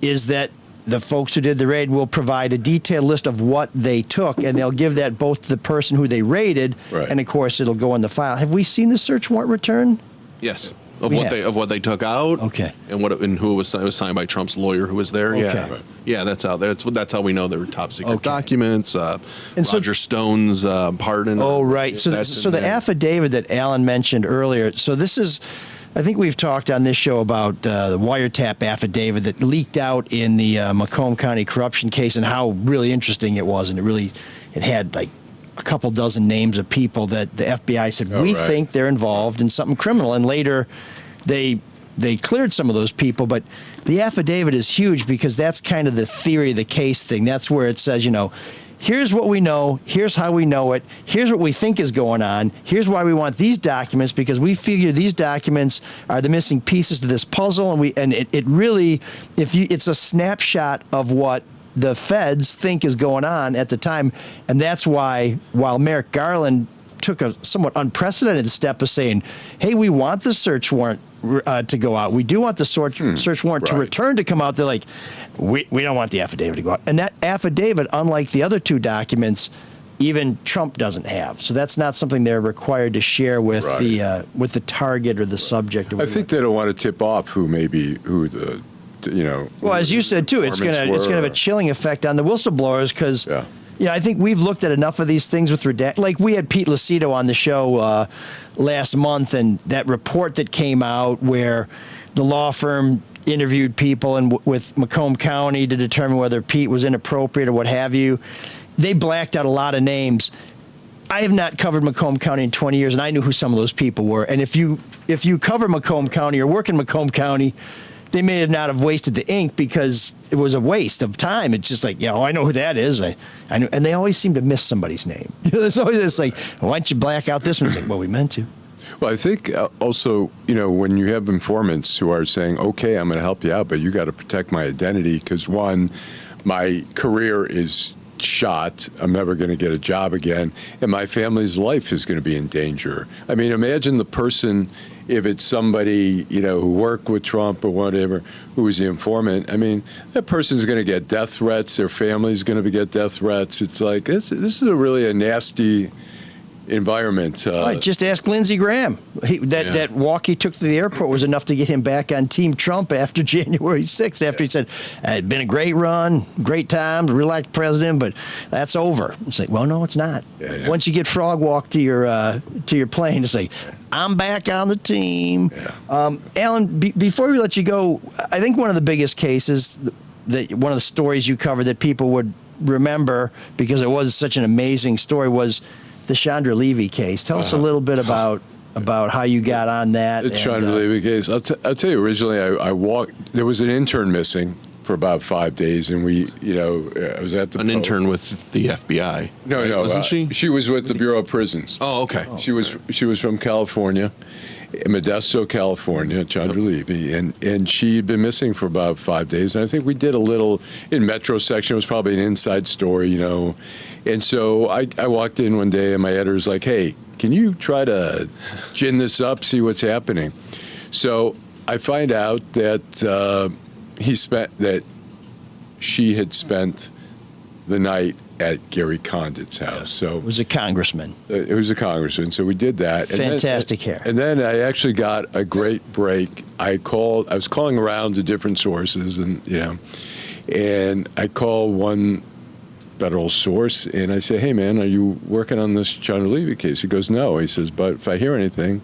is that the folks who did the raid will provide a detailed list of what they took, and they'll give that both to the person who they raided, and of course it'll go in the file. Have we seen the search warrant return? Yes. of what they took out. Okay. And who it was signed by Trump's lawyer who was there. Okay. Yeah. Yeah, that's out there. That's how we know there were top secret documents. Roger Stone's pardon. Oh, right. So the there. affidavit that Alan mentioned earlier. So this is, I think we've talked on this show about the wiretap affidavit that leaked out in the Macomb County corruption case, and how really interesting it was, and it had like a couple dozen names of people that the FBI said we think they're involved in something criminal, and later they cleared some of those people. But the affidavit is huge because that's kind of the theory of the case thing. That's where it says, here's what we know, here's how we know it, here's what we think is going on, here's why we want these documents, because we figure these documents are the missing pieces to this puzzle, and it really, it's a snapshot of what the feds think is going on at the time. And that's why, while Merrick Garland took a somewhat unprecedented step of saying, hey, we want the search warrant to go out, we do want the search warrant to return to come out, they're like, we don't want the affidavit to go out. And that affidavit, unlike the other two documents, even Trump doesn't have. So that's not something they're required to share with the target or the subject. Or I think they don't want to tip off who the Well, as you said too, it's gonna have a chilling effect on the whistleblowers, because I think we've looked at enough of these things with like we had Pete Lucido on the show last month, and that report that came out where the law firm interviewed people and with Macomb County to determine whether Pete was inappropriate or what have you. They blacked out a lot of names. I have not covered Macomb County in 20 years, and I knew who some of those people were. And if you cover Macomb County or work in Macomb County, they may not have wasted the ink because it was a waste of time. It's just like, I know who that is. I know, and they always seem to miss somebody's name. There's always this like, why don't you black out this one? It's like, well, we meant to. Well, I think also, when you have informants who are saying, okay, I'm going to help you out, but you got to protect my identity because, one, my career is shot, I'm never going to get a job again, and my family's life is going to be in danger. I mean, imagine the person, if it's somebody, who worked with Trump or whatever, who is the informant. I mean, that person's going to get death threats, their family's going to get death threats. It's like, this is a nasty environment. Just ask Lindsey Graham. That walk he took to the airport was enough to get him back on Team Trump after January 6th, after he said, it'd been a great run, great times, real like president, but that's over. It's like, well, no, it's not. Once you get frog walk to your plane, it's like, I'm back on the team. Alan, before we let you go, I think one of the biggest cases, one of the stories you covered that people would remember because it was such an amazing story, was the Chandra Levy case. Tell us a little bit about how you got on that. The Chandra Levy case. I'll tell you, originally I walked, there was an intern missing for about 5 days, and I was at the intern with the FBI. No, right? Wasn't she? She was with the Bureau of Prisons. Oh, okay. She was from California, Modesto, California, Chandra Levy, and she'd been missing for about 5 days. And I think we did a little in Metro section. It was probably an inside story, And so I walked in one day, and my editor's like, "Hey, can you try to gin this up, see what's happening?" So I find out that she had spent the night at Gary Condit's house. So it was a congressman. It was a congressman. So we did that. Fantastic hair. And then I actually got a great break. I was calling around to different sources, and I called one federal source, and I say, "Hey, man, are you working on this Chandra Levy case?" He goes, "No." He says, "But if I hear anything."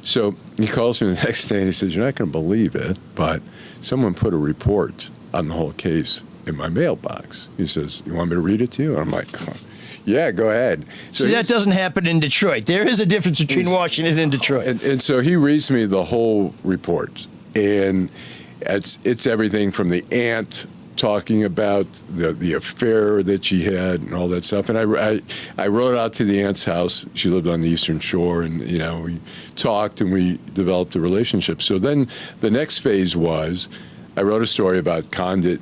So he calls me the next day, and he says, "You're not going to believe it, but someone put a report on the whole case in my mailbox." He says, "You want me to read it to you?" And I'm like, "Oh, yeah, go ahead." So that doesn't happen in Detroit. There is a difference between Washington and Detroit. And so he reads me the whole report, and it's everything from the aunt talking about the affair that she had and all that stuff. And I rode out to the aunt's house. She lived on the Eastern Shore, and we talked and we developed a relationship. So then the next phase was I wrote a story about Condit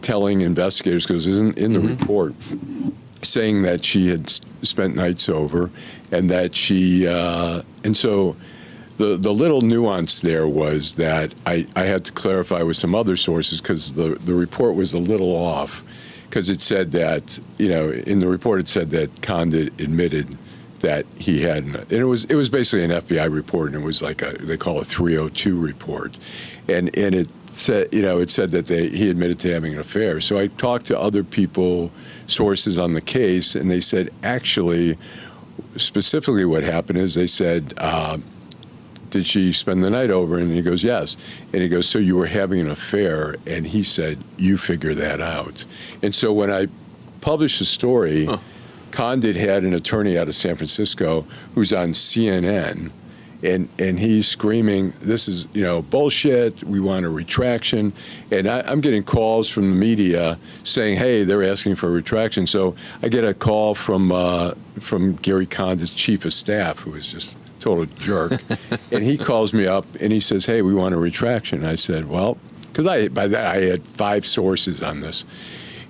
telling investigators, because it was in the report, saying that she had spent nights over, and that she and so the little nuance there was that I had to clarify with some other sources, because the report was a little off, because it said that, in the report it said that Condit admitted that he had, and it was basically an FBI report, and it was like they call it 302 report, and it said that he admitted to having an affair. So I talked to other people, sources on the case, and they said actually, specifically what happened is they said, did she spend the night over? And he goes, yes. And he goes, so you were having an affair? And he said, you figure that out. And so when I published the story, Condit had an attorney out of San Francisco who's on CNN, and he's screaming, this is, bullshit, we want a retraction. And I'm getting calls from the media saying, hey, they're asking for a retraction. So I get a call from Gary Condit's chief of staff, who is just a total jerk. And he calls me up and he says, hey, we want a retraction. And I said, well, because by that I had 5 sources on this.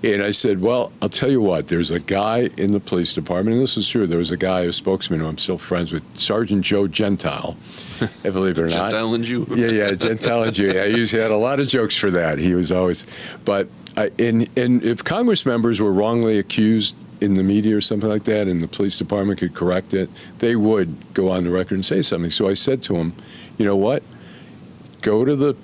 And I said, well, I'll tell you what, there's a guy in the police department, and this is true, there was a guy, a spokesman who I'm still friends with, Sergeant Joe Gentile, believe it or not. Gentile and Jew? Yeah, Gentile and Jew. Yeah, he had a lot of jokes for that. He was always, but if Congress members were wrongly accused in the media or something like that, and the police department could correct it, they would go on the record and say something. So I said to him, you know what, go to the,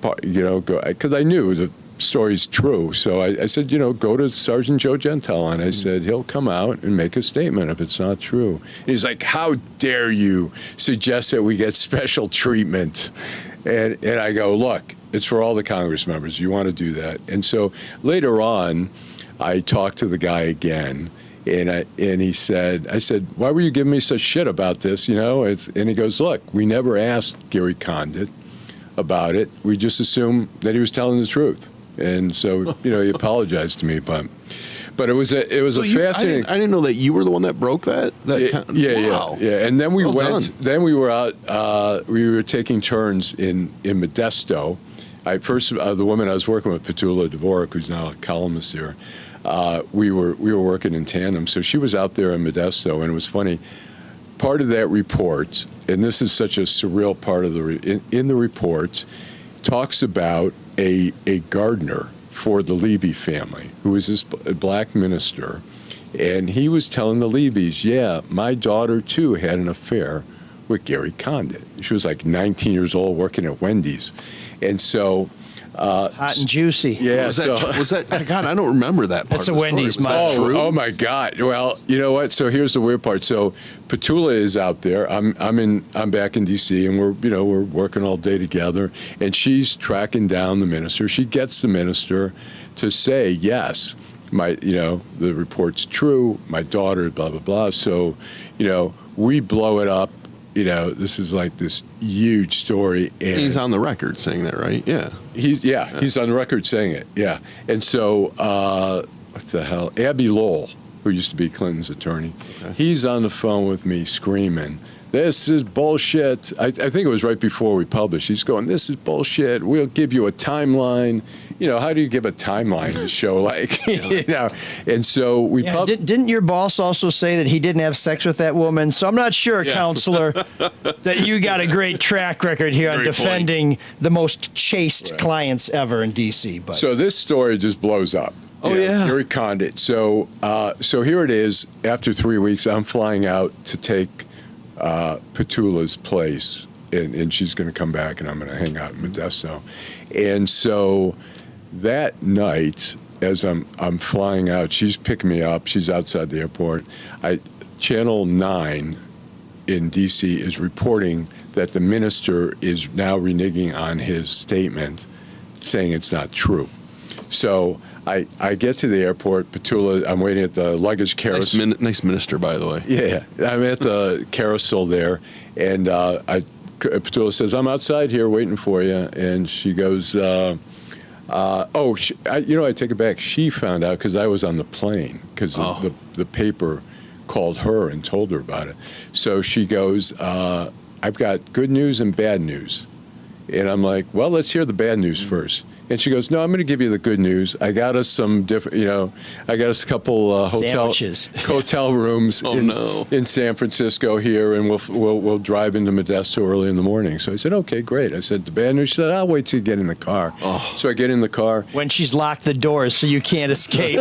because I knew the story's true. So I said, go to Sergeant Joe Gentile, and I said, he'll come out and make a statement if it's not true. And he's like, how dare you suggest that we get special treatment? And I go, look, it's for all the Congress members. You want to do that. And so later on, I talked to the guy again, and he said, I said, why were you giving me such shit about this? And he goes, look, we never asked Gary Condit about it. We just assumed that he was telling the truth. And so, he apologized to me, but it was a fascinating. I didn't know that you were the one that broke that. Yeah. And then we went. Then we were out. We were taking turns in Modesto. The woman I was working with, Petula Dvorak, who's now a columnist here. We were working in tandem. So she was out there in Modesto, and it was funny. Part of that report, and this is such a surreal part of in the report, talks about a gardener for the Levy family, who was this black minister, and he was telling the Levys, yeah, my daughter too had an affair with Gary Condit. She was like 19 years old working at Wendy's, and so hot and juicy. Yeah, was that God? I don't remember that part. That's of a the Wendy's. Story. Was that true? Oh my God! Well, you know what? So here's the weird part. So Petula is out there. I'm back in D.C. and we're working all day together. And she's tracking down the minister. She gets the minister to say yes, the report's true. My daughter, blah blah blah. So, we blow it up. This is like this huge story. And he's on the record saying that, right? Yeah. He's on the record saying it. Yeah. And so, what the hell? Abby Lowell, who used to be Clinton's attorney, he's on the phone with me screaming, this is bullshit. I think it was right before we published. He's going, this is bullshit. We'll give you a timeline. How do you give a timeline to show And so we didn't your boss also say that he didn't have sex with that woman? So I'm not sure, counselor, that you got a great track record here on defending the most chaste clients ever in D.C. But so this story just blows up. Gary Condit. So here it is. After 3 weeks, I'm flying out to take Petula's place, and she's going to come back, and I'm going to hang out in Modesto. And so that night, as I'm flying out, she's picking me up. She's outside the airport. Channel 9 in D.C. is reporting that the minister is now reneging on his statement, saying it's not true. So I get to the airport. Petula, I'm waiting at the luggage carousel. Nice minister, by the way. Yeah, I'm at the carousel there, and Petula says, I'm outside here waiting for you. And she goes, I take it back. She found out because I was on the plane, because the paper called her and told her about it. So she goes, I've got good news and bad news. And I'm like, well, let's hear the bad news first. And she goes, no, I'm going to give you the good news. I got us some different, I got us a couple hotel rooms in San Francisco here, and we'll drive into Modesto early in the morning. So I said, okay, great. I said, the bad news. She said, I'll wait till you get in the car. So I get in the car. When she's locked the doors so you can't escape.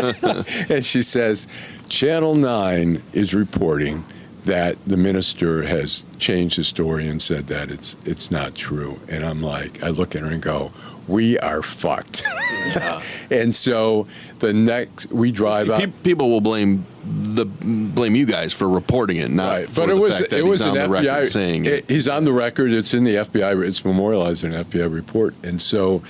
And she says, Channel 9 is reporting that the minister has changed the story and said that it's not true. And I'm like, I look at her and go, we are fucked. Yeah. And so we drive out. People will blame you guys for reporting it, not right. for but the it was fact that it was he's on an the FBI, record saying it. He's on the record. It's in the FBI. It's memorialized in an FBI report. And so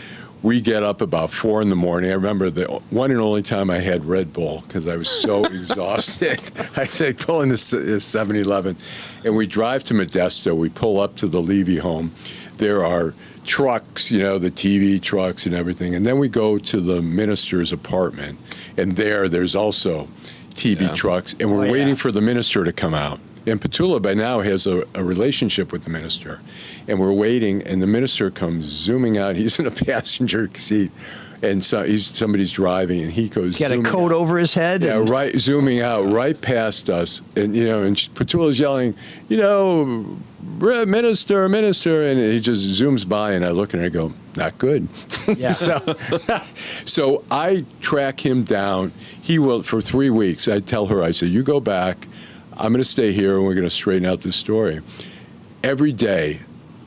we get up about 4 a.m. I remember the one and only time I had Red Bull because I was so exhausted. I say pull in this 7-Eleven, and we drive to Modesto. We pull up to the Levy home. There are trucks, the TV trucks and everything. And then we go to the minister's apartment, and there's also TV trucks, and we're waiting for the minister to come out. And Petula by now has a relationship with the minister. And we're waiting, and the minister comes zooming out. He's in a passenger seat, and somebody's driving, and he goes. Got a coat over his head. Yeah, right, zooming out right past us, and and Petula's yelling, minister, and he just zooms by, and I look and I go, not good. Yeah. So I track him down. He will for 3 weeks. I tell her, I say, you go back. I'm going to stay here, and we're going to straighten out this story. Every day,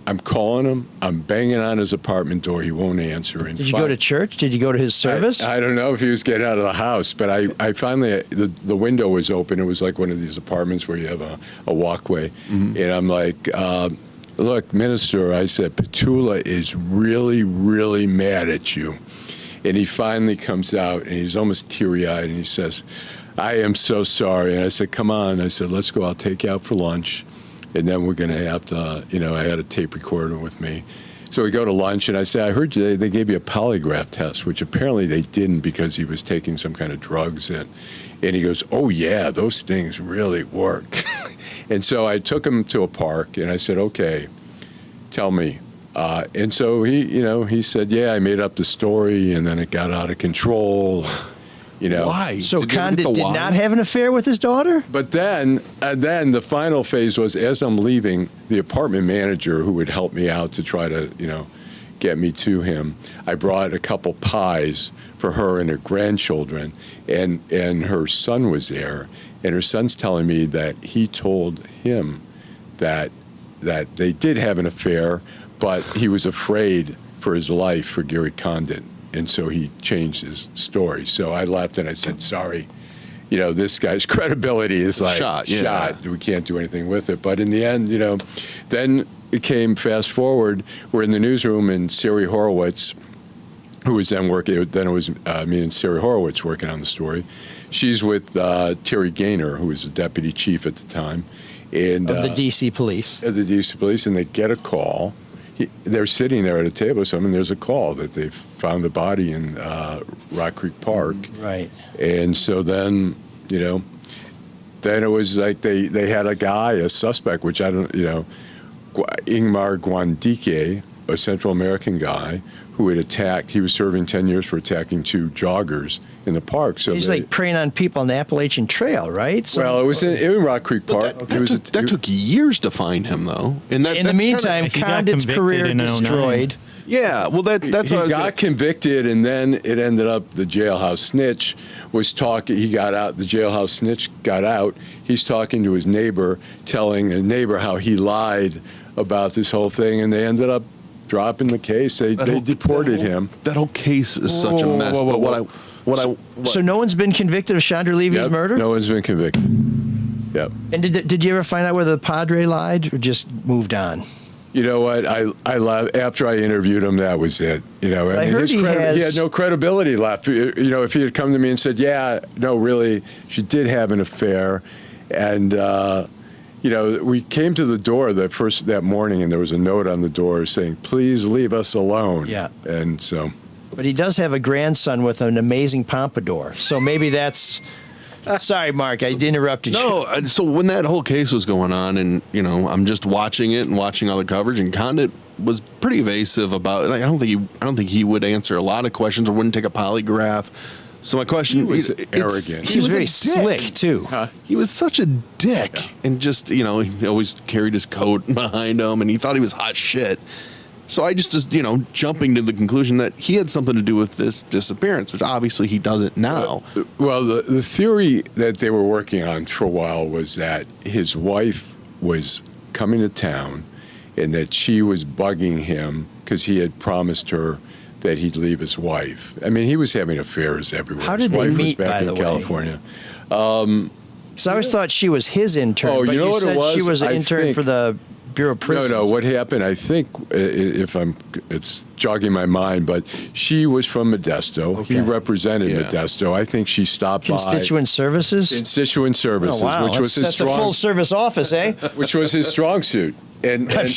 I'm calling him. I'm banging on his apartment door. He won't answer. Did you go to church? Did you go to his service? I don't know if he was getting out of the house, but I finally, the window was open. It was like one of these apartments where you have a walkway. Mm-hmm. And I'm like, look, minister, I said, Petula is really, really mad at you. And he finally comes out, and he's almost teary-eyed, and he says, I am so sorry. And I said, come on. I said, let's go. I'll take you out for lunch. And then we're going to have to, I had a tape recorder with me. So we go to lunch, and I say, I heard they gave you a polygraph test, which apparently they didn't because he was taking some kind of drugs. And he goes, oh, yeah, those things really work. And so I took him to a park, and I said, okay, tell me. And so he said, yeah, I made up the story, and then it got out of control. Why? So Condit did not have an affair with his daughter? But then the final phase was, as I'm leaving, the apartment manager who would help me out to try to, get me to him, I brought a couple pies for her and her grandchildren, and her son was there, and her son's telling me that he told him that they did have an affair, but he was afraid for his life for Gary Condit. And so he changed his story. So I left and I said, sorry, this guy's credibility is like shot. We can't do anything with it. But in the end, then it came fast forward. We're in the newsroom, and Sari Horowitz, who was then working, then it was me and Sari Horowitz working on the story. She's with Terry Gaynor, who was the deputy chief at the time. And, of the D.C. police. Of the D.C. police, and they get a call. They're sitting there at a table or something. There's a call that they've found a body in Rock Creek Park. Right. And so then, then it was like they had a suspect, which I don't, Ingmar Guandike, a Central American guy who had attacked. He was serving 10 years for attacking 2 joggers in the park. So he's like preying on people on the Appalachian Trail, right? So, it was in Rock Creek Park. That took years to find him, though. And in the meantime, Condit's career destroyed. Yeah, well, that's what I was got convicted, and then it ended up the jailhouse snitch was talking. He got out. The jailhouse snitch got out. He's talking to his neighbor, telling a neighbor how he lied about this whole thing, and they ended up dropping the case. They deported him. That whole case is such a mess. But so no one's been convicted of Chandra Levy's murder? No one's been convicted. Yep. And did you ever find out whether the Padre lied or just moved on? You know what? I after I interviewed him, that was it. I heard he had no credibility left. If he had come to me and said, "Yeah, no, really, she did have an affair," and we came to the door that morning, and there was a note on the door saying, "Please leave us alone." Yeah. And so. But he does have a grandson with an amazing pompadour, so maybe that's. Sorry, Mark, I interrupted you. No, so when that whole case was going on, and I'm just watching it and watching all the coverage, and Condit was pretty evasive about. I don't think he would answer a lot of questions or wouldn't take a polygraph. So my question, he was arrogant. He was very slick too. Huh? He was such a dick, and just he always carried his coat behind him, and he thought he was hot shit. So I just, jumping to the conclusion that he had something to do with this disappearance, which obviously he doesn't now. Well, the theory that they were working on for a while was that his wife was coming to town and that she was bugging him because he had promised her that he'd leave his wife. I mean, he was having affairs everywhere. How did his they wife meet, was back by in the way? California. Because I always thought she was his intern, Oh, but you know what it said was? she was an I intern think- for the Bureau of Prisons. No, what happened, I think, it's jogging my mind, but she was from Modesto. He represented Modesto. I think she stopped Constituent Services? by Constituent Services, Oh, wow. which was his That's a strong, full-service office, eh? which was his strong suit. And but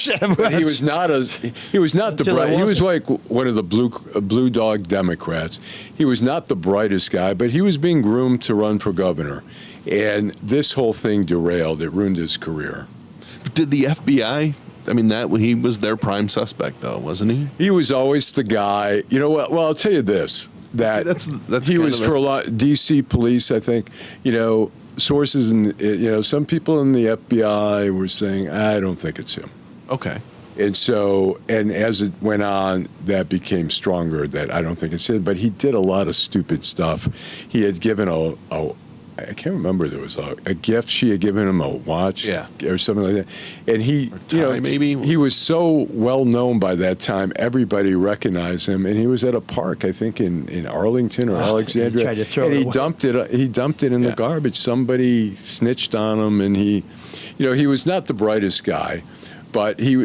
he was not the Until bright. it He was wasn't. like one of the blue dog Democrats. He was not the brightest guy, but he was being groomed to run for governor. And this whole thing derailed. It ruined his career. Did the FBI? I mean, he was their prime suspect, though, wasn't he? He was always the guy. You know what? Well, I'll tell you this: that That's he kind was of for a lot. D.C. police, I think. Sources in some people in the FBI were saying, I don't think it's him. Okay. And so, and as it went on, that became stronger. That I don't think it's him. But he did a lot of stupid stuff. He had given I can't remember. There was a gift. She had given him a watch, or something like that. And he, maybe he was so well known by that time. Everybody recognized him. And he was at a park, I think in Arlington or Alexandria. He tried to throw and it he away. dumped it in the garbage. Somebody snitched on him, and he was not the brightest guy, but he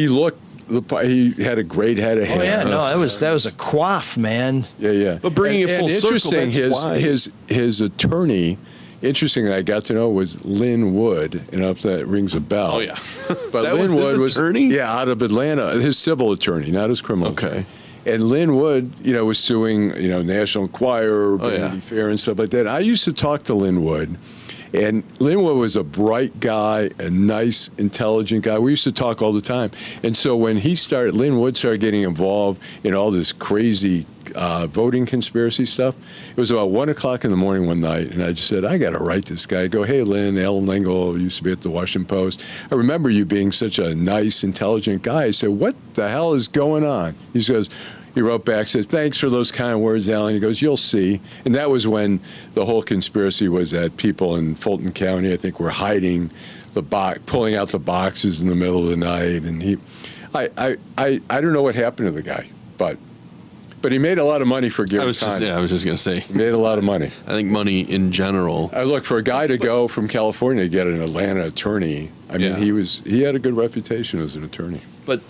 looked. He had a great head of hair. Oh yeah, no, that was a quaff, man. Yeah. But bringing it full circle, that's why. his attorney, interesting, I got to know, was Lynn Wood. I don't know if that rings a bell. Oh yeah. But That Lynn was his Wood was attorney? Yeah, out of Atlanta, his civil attorney, not his criminal. Okay. attorney. And Lynn Wood, was suing, National Enquirer, Vanity Fair, and stuff like that. I used to talk to Lynn Wood. And Lynn Wood was a bright guy, a nice, intelligent guy. We used to talk all the time. And so when Lynn Wood started getting involved in all this crazy voting conspiracy stuff, it was about 1 o'clock in the morning one night, and I just said, I got to write this guy. I go, hey, Lynn, Alan Lingle used to be at the Washington Post. I remember you being such a nice, intelligent guy. I said, what the hell is going on? He wrote back, says, thanks for those kind words, Alan. He goes, you'll see. And that was when the whole conspiracy was that people in Fulton County, I think, were hiding pulling out the boxes in the middle of the night. And I don't know what happened to the guy, but he made a lot of money for giving time. I was just going to say. He made a lot of money. I think money in general. Look, for a guy to go from California to get an Atlanta attorney, I mean, he had a good reputation as an attorney. But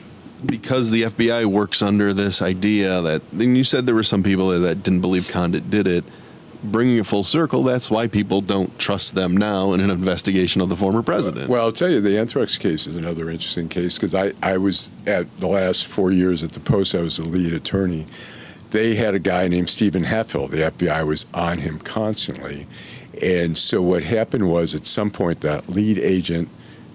because the FBI works under this idea that, then you said there were some people that didn't believe Condit did it, bringing it full circle, that's why people don't trust them now in an investigation of the former president. Well, I'll tell you, the Anthrax case is another interesting case because I was at the last 4 years at the Post, I was the lead attorney. They had a guy named Stephen Hatfield. The FBI was on him constantly. And so what happened was at some point that lead agent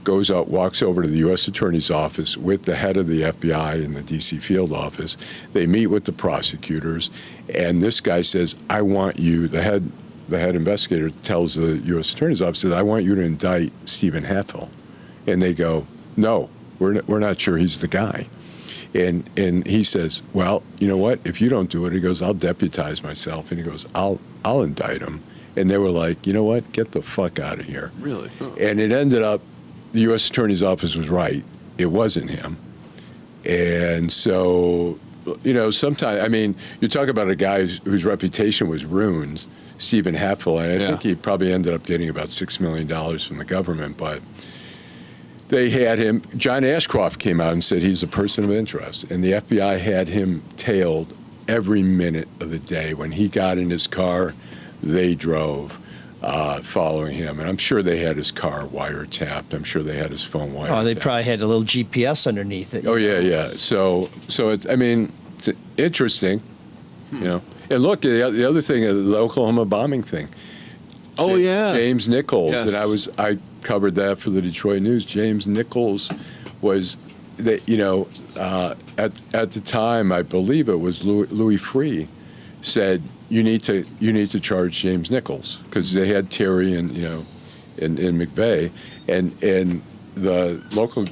goes out, walks over to the U.S. Attorney's Office with the head of the FBI in the D.C. field office. They meet with the prosecutors, and this guy says, I want you, the head investigator tells the U.S. Attorney's Office, I want you to indict Stephen Hatfield. And they go, no, we're not sure he's the guy. And he says, well, you know what, if you don't do it, he goes, I'll deputize myself. And he goes, I'll indict him. And they were like, you know what, get the fuck out of here. Really? Huh. And it ended up, the U.S. Attorney's Office was right. It wasn't him. And so, sometimes, I mean, you talk about a guy whose reputation was ruined, Stephen Hatfield, and I think he probably ended up getting about $6 million from the government, but they had him, John Ashcroft came out and said he's a person of interest, and the FBI had him tailed every minute of the day. When he got in his car, they drove. Following him, and I'm sure they had his car wiretapped. I'm sure they had his phone wiretapped. Oh, they probably had a little GPS underneath it. Oh yeah. So it's interesting, And look, the other thing, the Oklahoma bombing thing. Oh yeah, James Nichols, yes. And I covered that for the Detroit News. James Nichols was, at the time, I believe it was Louis Freeh, said, you need to charge James Nichols because they had Terry and in McVeigh and the local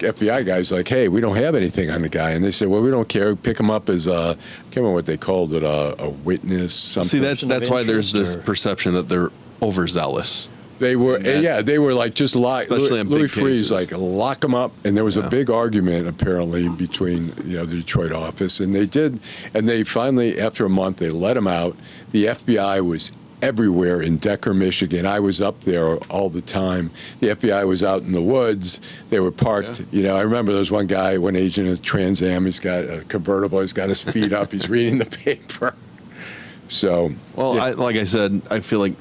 FBI guy's like, hey, we don't have anything on the guy. And they said, well, we don't care. Pick him up as I can't remember what they called it, a witness, something. See, that's why there's this perception that they're overzealous. They were, they were like just lock. Louis Freeh's like lock him up, and there was a big argument apparently between the Detroit office, and they finally after a month they let him out. The FBI was everywhere in Decker, Michigan. I was up there all the time. The FBI was out in the woods. They were parked. I remember there was one guy, one agent in a Trans Am. He's got a convertible. He's got his feet up. He's reading the paper. So, like I said, I feel like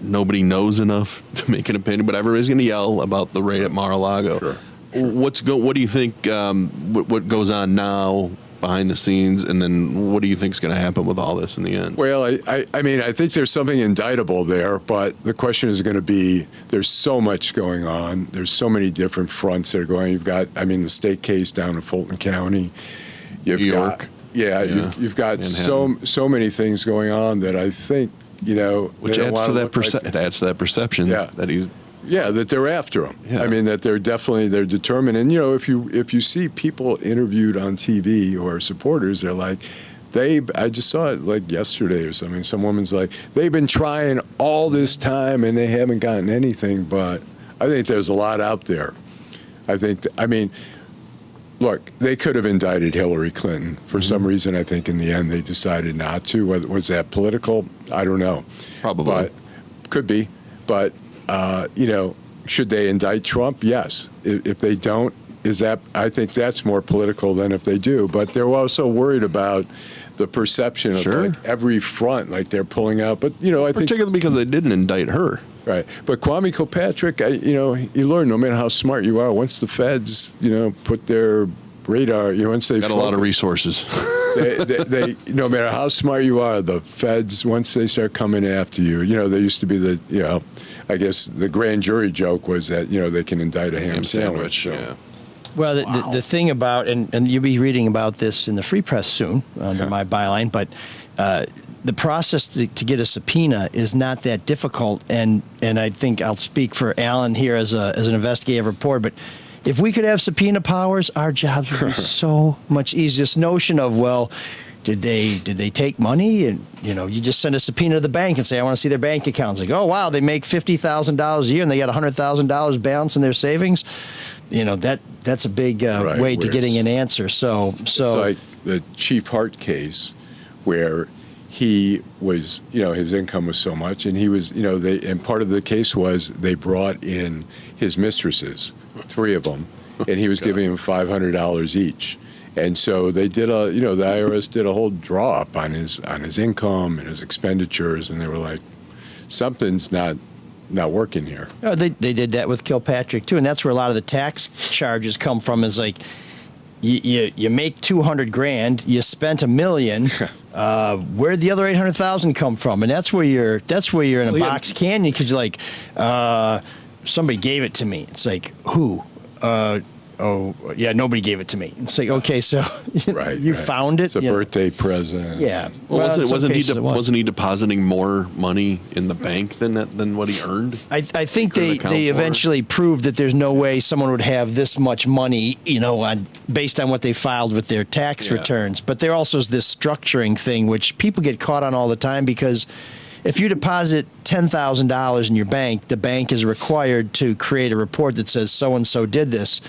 nobody knows enough to make an opinion, but everybody's going to yell about the raid at Mar-a-Lago. Sure. What do you think? What goes on now behind the scenes, and then what do you think is going to happen with all this in the end? Well, I mean, I think there's something indictable there, but the question is going to be, there's so much going on. There's so many different fronts that are going. You've got, the state case down in Fulton County. New York. You've got so many things going on that I think, which adds to that it adds to that perception that he's that they're after him. I mean, that they're determined. And if you see people interviewed on TV or supporters, they're like, I just saw it like yesterday or something. Some woman's like, they've been trying all this time and they haven't gotten anything. But I think there's a lot out there. Look, they could have indicted Hillary Clinton. For some reason, I think in the end they decided not to. Was that political? I don't know. Probably. But could be. But, should they indict Trump? Yes. If they don't, I think that's more political than if they do. But they're also worried about the perception of like every front, like they're pulling out. But, I think. Particularly because they didn't indict her. Right. But Kwame Kilpatrick, you learn no matter how smart you are, once the feds, put their radar, once they've got a lot of resources. they no matter how smart you are, the feds, once they start coming after you, there used to be I guess the grand jury joke was that, they can indict a ham sandwich. So. Well, the thing about, and you'll be reading about this in the Free Press soon under my byline, but the process to get a subpoena is not that difficult, and I think I'll speak for Alan here as an investigative reporter, but if we could have subpoena powers, our jobs would be so much easier. This notion of, well, did they take money? And, you just send a subpoena to the bank and say, I want to see their bank accounts. Like, oh, wow, they make $50,000 a year and they got $100,000 balance in their savings. That's a big way to getting an answer. So it's like the Chief Hart case where he was, his income was so much, and he was, and part of the case was they brought in his mistresses, 3 of them, and he was giving them $500 each. And so they did the IRS did a whole draw up on his income and his expenditures, and they were like, something's not working here. Oh, they did that with Kilpatrick too, and that's where a lot of the tax charges come from. Is like, you make $200,000, you spent $1 million. Where'd the other $800,000 come from? And that's where you're in a box canyon because you're like, somebody gave it to me. It's like, who? Nobody gave it to me. It's like, okay, so you found it. It's a birthday present. Yeah. Well, wasn't he depositing more money in the bank than what he earned? I think they eventually proved that there's no way someone would have this much money, based on what they filed with their tax returns. But there also is this structuring thing, which people get caught on all the time because if you deposit $10,000 in your bank, the bank is required to create a report that says so-and-so did this.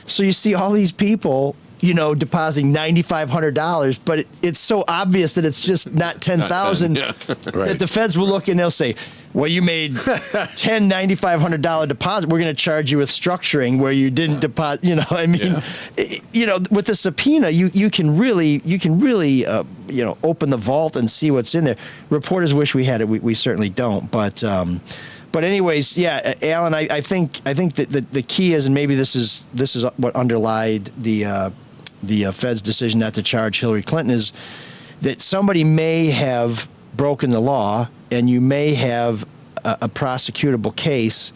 So you see all these people, depositing $9,500, but it's so obvious that it's just not $10,000 that the feds will look and they'll say, well, you made 10 $9,500 deposit. We're going to charge you with structuring where you didn't deposit. With a subpoena, you can really open the vault and see what's in there. Reporters wish we had it. We certainly don't. But anyways, Alan, I think that the key is, and maybe this is what underlied the Fed's decision not to charge Hillary Clinton, is that somebody may have broken the law and you may have a prosecutable case,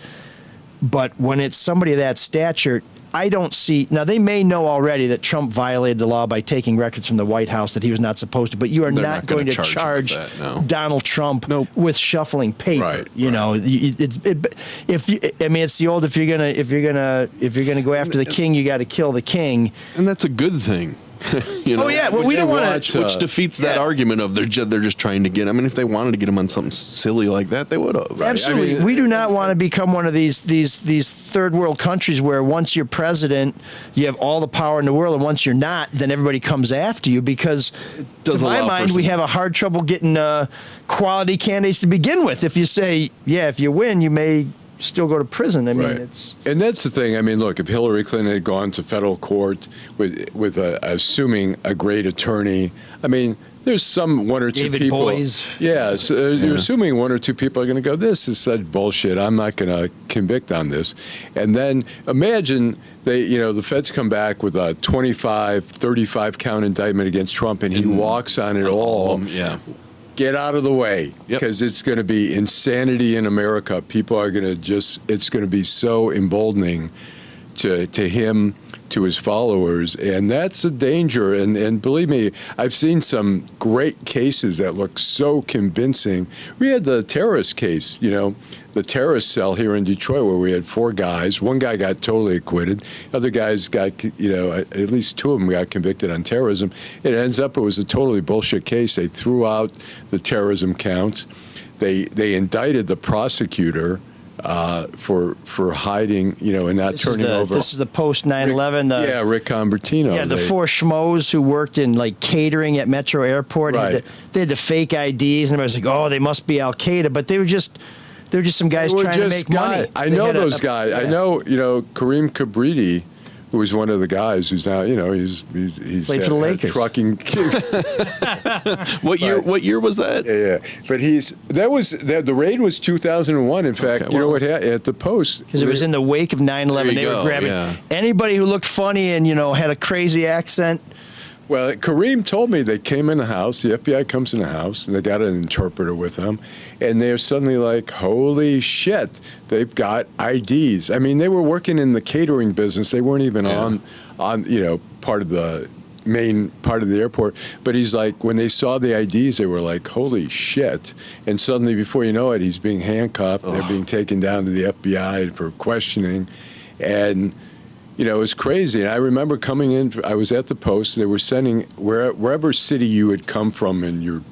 but when it's somebody of that stature, I don't see now. They may know already that Trump violated the law by taking records from the White House that he was not supposed to. But you are They're not going to charge him with that, no. Donald Trump with shuffling paper. Right, you know, it's the old if you're gonna go after the king, you got to kill the king. And that's a good thing. You know? Oh yeah, well we don't want to. Which defeats that argument of they're just trying to get. I mean, if they wanted to get him on something silly like that, they would have. Right? Absolutely, I mean, we do not want to become one of these third world countries where once you're president, you have all the power in the world, and once you're not, then everybody comes after you. Because to my mind, we have a hard trouble getting quality candidates to begin with. If you say, if you win, you may still go to prison. I mean, it's... And that's the thing. I mean, look, if Hillary Clinton had gone to federal court with assuming a great attorney, I mean, there's one or two David people. Boies. Yeah, so you're assuming one or two people are going to go, this is such bullshit. I'm not going to convict on this. And then imagine the feds come back with a 25, 35 count indictment against Trump, and he walks on it all. Get out of the way, because it's going to be insanity in America. People are going to it's going to be so emboldening to him, to his followers, and that's a danger. And believe me, I've seen some great cases that look so convincing. We had the terrorist case, the terrorist cell here in Detroit, where we had 4 guys. One guy got totally acquitted. Other guys got, at least 2 of them got convicted on terrorism. It was a totally bullshit case. They threw out the terrorism count. They indicted the prosecutor for hiding, and not turning over. This is the post 9/11. Rick Convertino. Yeah, the 4 schmoes who worked in catering at Metro Airport. Right. They had the fake IDs, and everybody's like, "Oh, they must be Al Qaeda," but they were just some guys trying to make money. I know those guys. I know, Kareem Kabridi, who was one of the guys who's now, he's played for the Lakers. Trucking. What year was that? Yeah. But the raid was 2001. In fact, you know what happened at the Post? Because it was in the wake of 9/11. They were grabbing anybody who looked funny and, had a crazy accent. Well, Kareem told me they came in the house, the FBI comes in the house, and they got an interpreter with them, and they're suddenly like, holy shit, they've got IDs. I mean, they were working in the catering business. They weren't even on part of the main part of the airport. But he's like, when they saw the IDs, they were like, holy shit. And suddenly, before you know it, he's being handcuffed. They're being taken down to the FBI for questioning. And it was crazy. And I remember coming in, I was at the Post, they were sending, wherever city you had come from and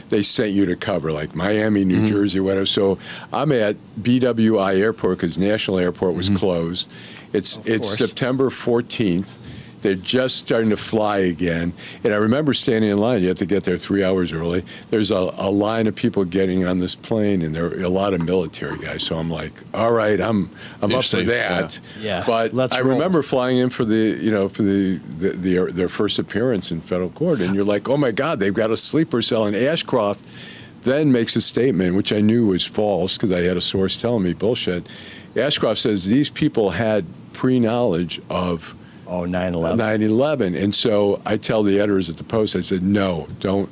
they sent you to cover, like Miami, New Jersey, whatever. So I'm at BWI Airport because National Airport was closed. It's September 14th. They're just starting to fly again. And I remember standing in line. You have to get there 3 hours early. There's a line of people getting on this plane, and there are a lot of military guys. So I'm like, all right, I'm up for that. Yeah. But I remember flying in for their first appearance in federal court, and you're like, oh my God, they've got a sleeper cell. And Ashcroft then makes a statement, which I knew was false because I had a source telling me bullshit. Ashcroft says these people had pre-knowledge of 9/11. 9/11. And so I tell the editors at the Post, I said, no, don't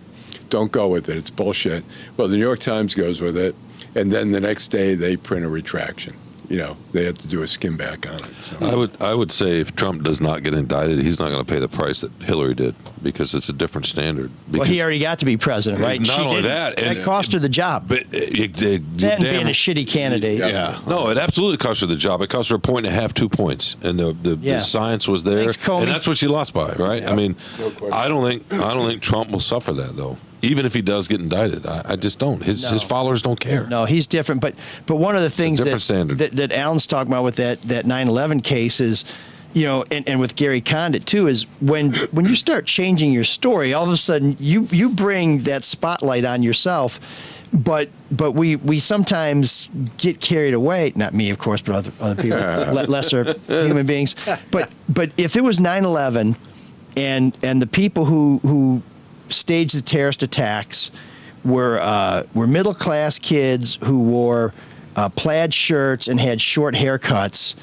go with it. It's bullshit. Well, the New York Times goes with it, and then the next day they print a retraction. They had to do a skim back on it. So. I would say if Trump does not get indicted, he's not going to pay the price that Hillary did because it's a different standard. Well, he already got to be president, right? Not only that, that cost her the job. But being a shitty candidate. Yeah. No, it absolutely cost her the job. It cost her 1.5, 2 points, and the science was there, and that's what she lost by, right? Yeah. I mean, I don't think Trump will suffer that though. Even if he does get indicted, I just don't. His followers don't care. No, he's different. But one of the things that Alan's talking about with that 9/11 case is, and with Gary Condit too, is when you start changing your story, all of a sudden you bring that spotlight on yourself. But we sometimes get carried away. Not me, of course, but other people, lesser human beings. But if it was 9/11, and the people who staged the terrorist attacks were middle-class kids who wore plaid shirts and had short haircuts,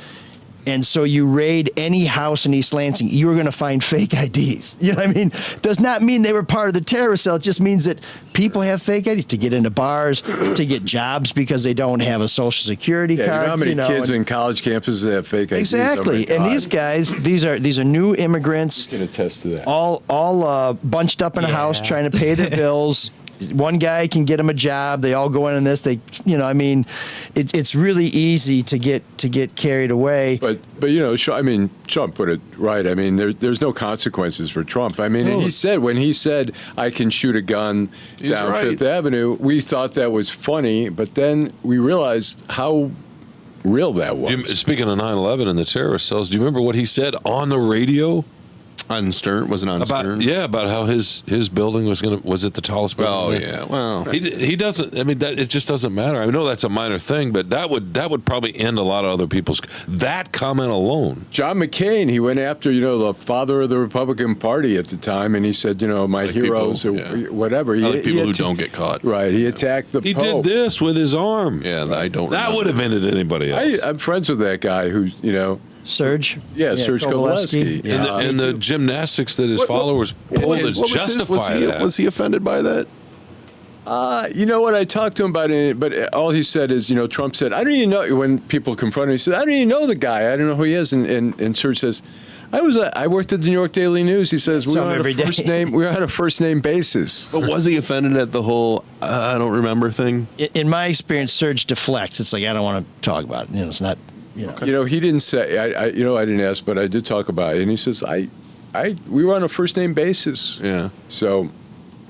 And so you raid any house in East Lansing, you're going to find fake IDs. You know what I mean? Does not mean they were part of the terrorist cell. It just means that people have fake IDs to get into bars, to get jobs because they don't have a Social Security card. You know how many kids in college campuses have fake IDs? Exactly. And these guys, these are new immigrants. You can attest to that. All bunched up in a house trying to pay their bills. One guy can get them a job. They all go in on this. It's really easy to get carried away. But Trump put it right. I mean, there's no consequences for Trump. I mean, and when he said I can shoot a gun down Fifth Avenue, we thought that was funny, but then we realized how real that was. Speaking of 9/11 and the terrorist cells, do you remember what he said on the radio? On Stern, was it on Stern? Yeah, about how his building was it the tallest building? Oh yeah, well, he doesn't. I mean, it just doesn't matter. I know that's a minor thing, but that would probably end a lot of other people's. That comment alone. John McCain, he went after the father of the Republican Party at the time, and he said, my heroes or whatever. People who don't get caught. Right. He attacked the Pope. He did this with his arm. Yeah, I don't. That would have ended anybody else. I'm friends with that guy who Serge? Yeah, Serge Kowalski. Yeah. And the gymnastics that his followers pulled to justify that. Was he offended by that? You know what? I talked to him about it, but all he said is, Trump said, I don't even know, when people confront him, he said, I don't even know the guy. I don't know who he is. And Serge says, I worked at the New York Daily News. He says, we were on a first name basis. But was he offended at the whole I don't remember thing? In my experience, Serge deflects. It's like, I don't want to talk about it. It's not. He didn't say. I didn't ask, but I did talk about it, and he says, we were on a first name basis. Yeah. So,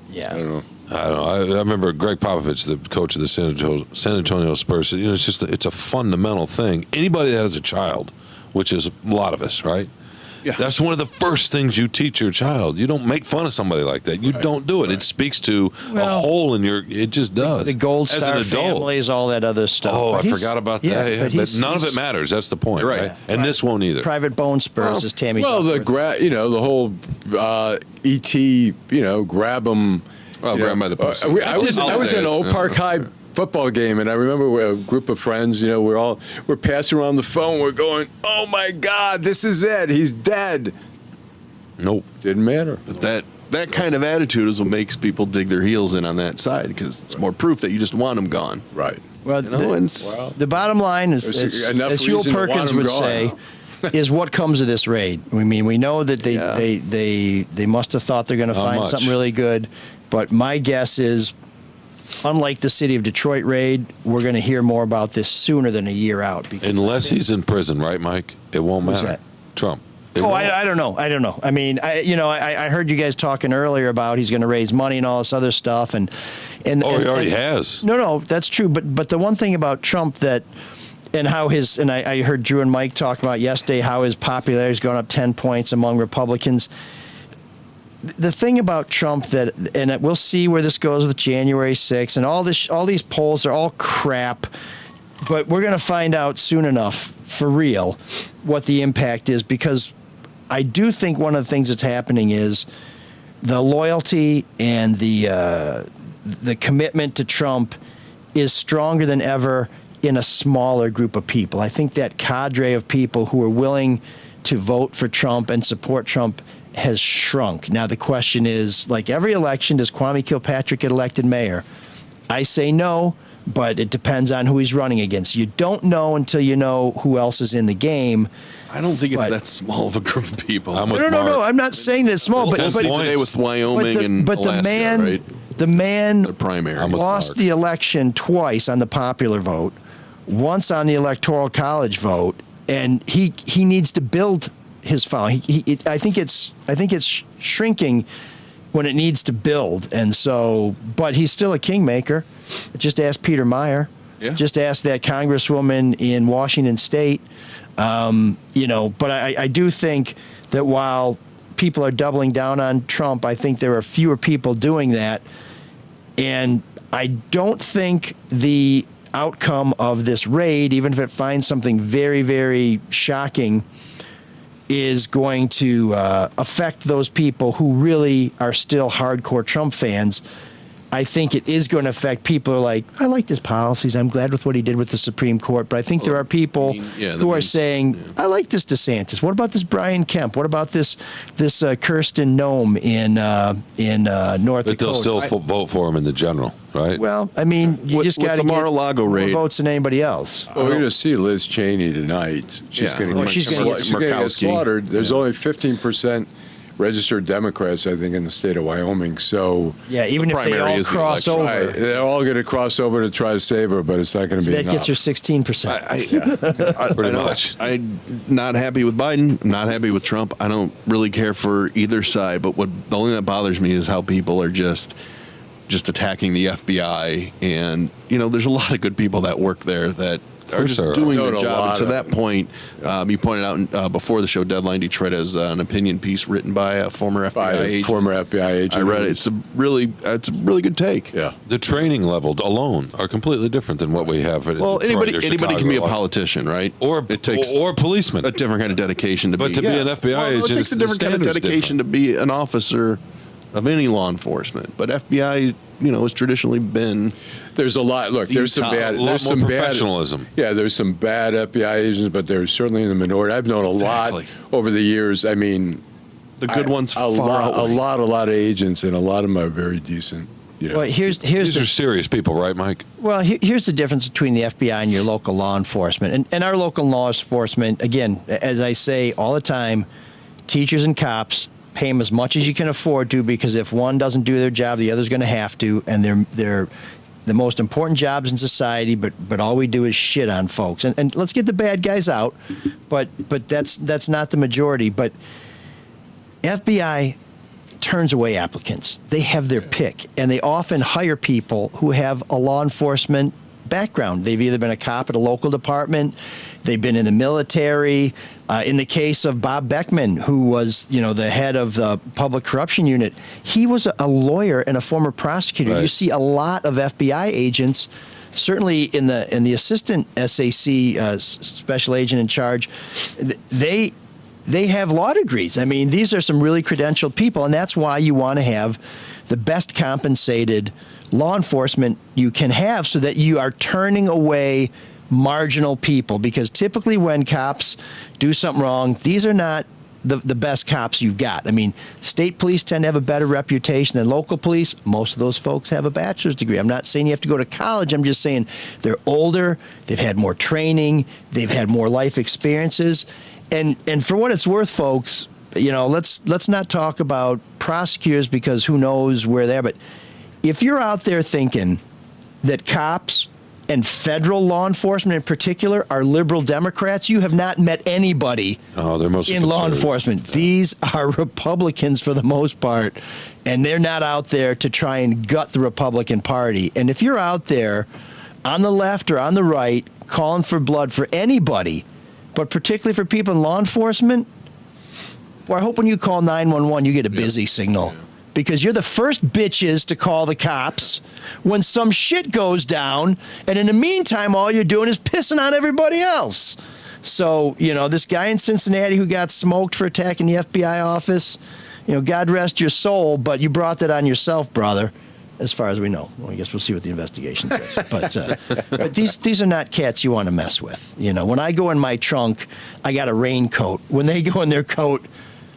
yeah. I don't know. I remember Greg Popovich, the coach of the San Antonio Spurs, said, it's a fundamental thing. Anybody that has a child, which is a lot of us, right? Yeah. That's one of the first things you teach your child. You don't make fun of somebody like that. You don't do it. Right. It speaks to a hole in your. It just does. The Gold Star families, all that other stuff. Oh, I forgot about that. Yeah, but none of it matters. That's the point, right? Yeah. And this won't either. Private Bone Spurs is Tammy. Well, the whole ET, grab them. Well, grab by the pussy. I was in Oak Park High football game, and I remember a group of friends, we're passing around the phone, we're going, oh my God, this is it, he's dead. Nope. Didn't matter. But that kind of attitude is what makes people dig their heels in on that side, because it's more proof that you just want them gone. Right. Well, the bottom line is, as Hugh Perkins would say, is what comes of this raid. I mean, we know that they must have thought they're going to find something really good, but my guess is, unlike the city of Detroit raid, we're going to hear more about this sooner than a year out. Unless he's in prison, right, Mike? It won't matter. That? Trump. I don't know. I mean, I heard you guys talking earlier about he's going to raise money and all this other stuff, and he already has. No, that's true. But the one thing about Trump I heard Drew and Mike talk about yesterday how his popularity is going up 10 points among Republicans. The thing about Trump and we'll see where this goes with January 6th and all these polls are all crap, but we're going to find out soon enough for real what the impact is, because I do think one of the things that's happening is the loyalty and the commitment to Trump is stronger than ever in a smaller group of people. I think that cadre of people who are willing to vote for Trump and support Trump has shrunk. Now, the question is, like every election, does Kwame Kilpatrick get elected mayor? I say no, but it depends on who he's running against. You don't know until you know who else is in the game. I don't think it's that small of a group of people. No. I'm not saying that it's small, but today with Wyoming and Alaska, right? The man primary lost the election twice on the popular vote, once on the Electoral College vote, and he needs to build his following. I think it's shrinking when it needs to build, and so. But he's still a kingmaker. Just ask Peter Meyer. Yeah. Just ask that congresswoman in Washington State. But I do think that while people are doubling down on Trump, I think there are fewer people doing that, and I don't think the outcome of this raid, even if it finds something very, very shocking, is going to affect those people who really are still hardcore Trump fans. I think it is going to affect people who are like, I like his policies. I'm glad with what he did with the Supreme Court. But I think there are people who are saying, I like this DeSantis. What about this Brian Kemp? What about this Kirsten Noem in North Dakota? But they'll still vote for him in the general, right? Well, I mean, you just got to get Mar-a-Lago more raid votes than anybody else. Well, we're going to see Liz Cheney tonight. She's going to get slaughtered. There's only 15% registered Democrats, I think, in the state of Wyoming. So yeah, even if they all cross over, right, they're all going to cross over to try to save her, but it's not going to be that enough. gets her 16%. Pretty much. I'm not happy with Biden. Not happy with Trump. I don't really care for either side. But the only thing that bothers me is how people are just attacking the FBI. And there's a lot of good people that work there that are just doing their job. And to that point, you pointed out before the show, Deadline Detroit has an opinion piece written by a former FBI agent. Former FBI agent. I read it. It's a really good take. Yeah. The training level alone are completely different than what we have. Well, anybody can be a politician, right? Or policeman. A different kind of dedication to be. But to be an FBI agent, it takes a different kind of dedication to be an officer of any law enforcement. But FBI, has traditionally been. There's a lot. Look, there's some bad. There's some professionalism. There's some bad FBI agents, but they're certainly in the minority. I've known a lot over the years. I mean, the good ones. A lot of agents, and a lot of them are very decent. Well, these are serious people, right, Mike? Well, here's the difference between the FBI and your local law enforcement. And our local law enforcement, again, as I say all the time, teachers and cops, pay them as much as you can afford to, because if one doesn't do their job, the other's going to have to, and they're the most important jobs in society, but all we do is shit on folks. And let's get the bad guys out, but that's not the majority. But FBI turns away applicants. They have their pick, and they often hire people who have a law enforcement background. They've either been a cop at a local department, they've been in the military. In the case of Bob Beckman, who was, the head of the public corruption unit, he was a lawyer and a former prosecutor. Right. You see a lot of FBI agents, certainly in the assistant SAC special agent in charge, they have law degrees. I mean, these are some really credentialed people, and that's why you want to have the best compensated law enforcement you can have, so that you are turning away marginal people, because typically when cops do something wrong, these are not the best cops you've got. I mean, state police tend to have a better reputation than local police. Most of those folks have a bachelor's degree. I'm not saying you have to go to college. I'm just saying they're older, they've had more training, they've had more life experiences. And for what it's worth, folks, let's not talk about prosecutors, because who knows where they're. But if you're out there thinking that cops and federal law enforcement in particular are liberal Democrats, you have not met anybody in law enforcement. Yeah. These are Republicans for the most part, and they're not out there to try and gut the Republican Party. And if you're out there on the left or on the right calling for blood for anybody, but particularly for people in law enforcement, well, I hope when you call 911 you get a busy signal. Because you're the first bitches to call the cops when some shit goes down, and in the meantime, all you're doing is pissing on everybody else. So, this guy in Cincinnati who got smoked for attacking the FBI office, God rest your soul, but you brought that on yourself, brother, as far as we know. Well, I guess we'll see what the investigation says. But these are not cats you want to mess with. When I go in my trunk, I got a raincoat. When they go in their coat,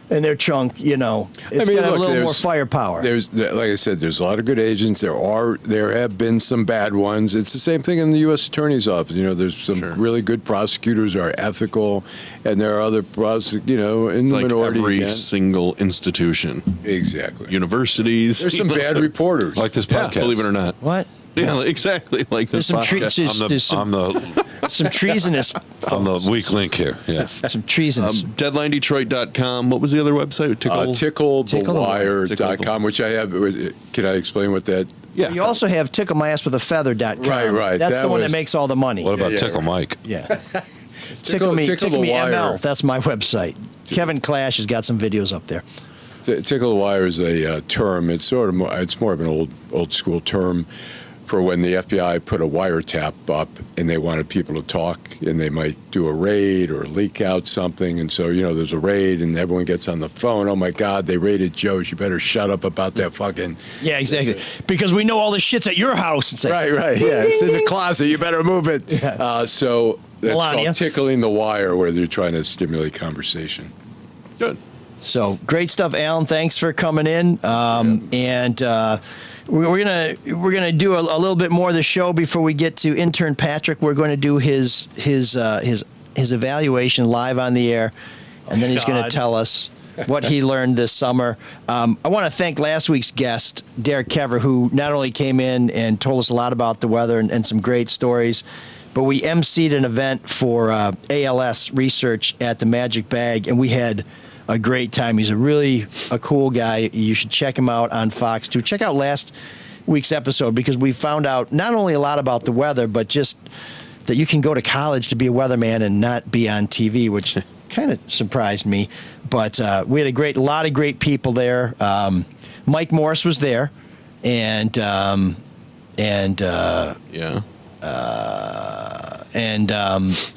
in their trunk, it's got a little more firepower. There's, like I said, there's a lot of good agents. There have been some bad ones. It's the same thing in the U.S. Attorney's Office. There's some really good prosecutors who are ethical, and there are other in the minority. Every single institution, exactly. Universities. There's some bad reporters, like this podcast. Believe it or not. What? Yeah, exactly. Like this podcast. Some treasonous. I'm the weak link here. Yeah. Some treasonous. DeadlineDetroit.com. What was the other website? TickleTheWire.com, which I have. Can I explain what that? Yeah. You also have TickleMyAssWithAFeather.com. Right. That's the one that makes all the money. What about Tickle Mike? Yeah. Tickle me ML. That's my website. Kevin Clash has got some videos up there. Tickle the Wire is a term. It's more of an old school term for when the FBI put a wiretap up and they wanted people to talk, and they might do a raid or leak out something. And so, there's a raid and everyone gets on the phone. Oh, my God, they raided Joe's. You better shut up about that fucking... Yeah, exactly. Because we know all the shit's at your house. It's like, right. Yeah, it's in the closet. You better move it. Yeah. So that's Melania. called tickling the wire, where they're trying to stimulate conversation. Good. So great stuff, Alan. Thanks for coming in. And we're gonna do a little bit more of the show before we get to intern Patrick. We're going to do his evaluation live on the air, and then he's going to tell us what he learned this summer. I want to thank last week's guest, Derek Kever, who not only came in and told us a lot about the weather and some great stories, but we emceed an event for ALS research at the Magic Bag, and we had a great time. He's a cool guy. You should check him out on Fox 2. Check out last week's episode, because we found out not only a lot about the weather, but just that you can go to college to be a weatherman and not be on TV, which kind of surprised me. But we had a lot of great people there. Mike Morris was there, and I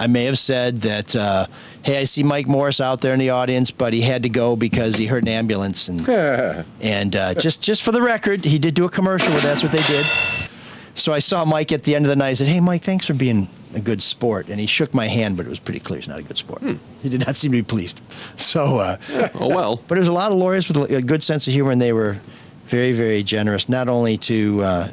may have said that, hey, I see Mike Morris out there in the audience, but he had to go because he heard an ambulance. And just for the record, he did do a commercial where that's what they did. So I saw Mike at the end of the night. I said, hey, Mike, thanks for being a good sport. And he shook my hand, but it was pretty clear he's not a good sport. He did not seem to be pleased. So, oh, well. But there was a lot of lawyers with a good sense of humor, and they were very, very generous, not only to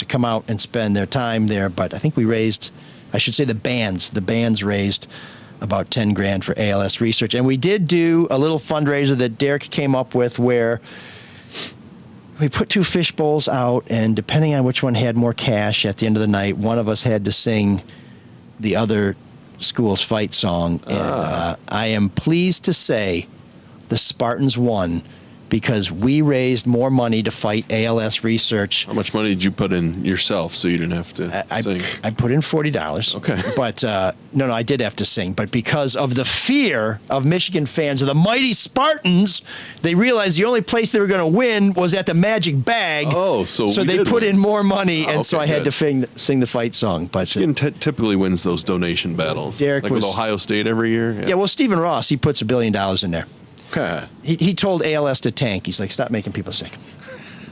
come out and spend their time there, but I think we raised, I should say the bands raised about $10,000 for ALS research. And we did do a little fundraiser that Derek came up with, where we put 2 fish bowls out, and depending on which one had more cash at the end of the night, one of us had to sing the other school's fight song. And I am pleased to say the Spartans won, because we raised more money to fight ALS research. How much money did you put in yourself so you didn't have to sing? I put in $40. Okay. But no, I did have to sing. But because of the fear of Michigan fans of the mighty Spartans, they realized the only place they were going to win was at the Magic Bag. Oh, so they put in more money, and so I had good. to sing the fight song. But Michigan typically wins those donation battles. Derek with Ohio State every year. Yeah, well, Stephen Ross, he puts $1 billion in there. He told ALS to tank. He's like, stop making people sick.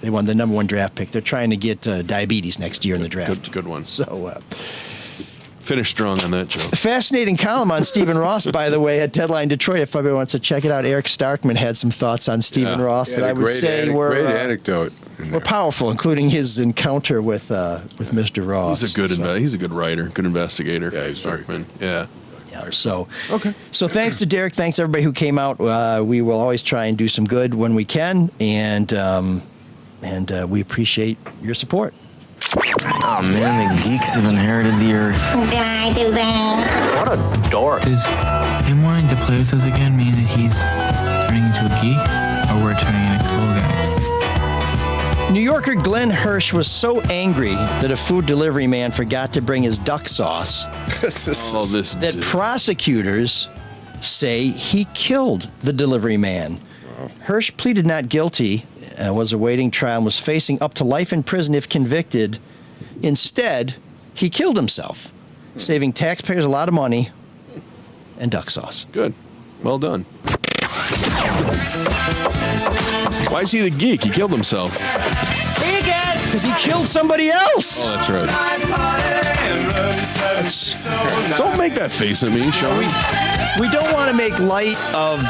They won the number 1 draft pick. They're trying to get diabetes next year in the draft. Good one. So finish strong on that, Joe. Fascinating column on Stephen Ross, by the way, at Deadline Detroit. If everybody wants to check it out, Eric Starkman had some thoughts on Stephen Ross that I would say were great anecdote. Were powerful, including his encounter with Mr. Ross. He's a good writer, good investigator. Yeah, he's Starkman. Yeah. So thanks to Derek. Thanks everybody who came out. We will always try and do some good when we can, and we appreciate your support. Oh man, the geeks have inherited the earth. Did I do that? What a dork. Does him wanting to play with us again mean that he's turning into a geek, or we're turning into cool guys? New Yorker Glenn Hirsch was so angry that a food delivery man forgot to bring his duck sauce that prosecutors say he killed the delivery man. Hirsch pleaded not guilty, was awaiting trial, and was facing up to life in prison if convicted. Instead, he killed himself, saving taxpayers a lot of money and duck sauce. Good. Well done. Why is he the geek? He killed himself. Because he killed somebody else. Oh, that's right. Don't make that face at me, shall we? We don't want to make light of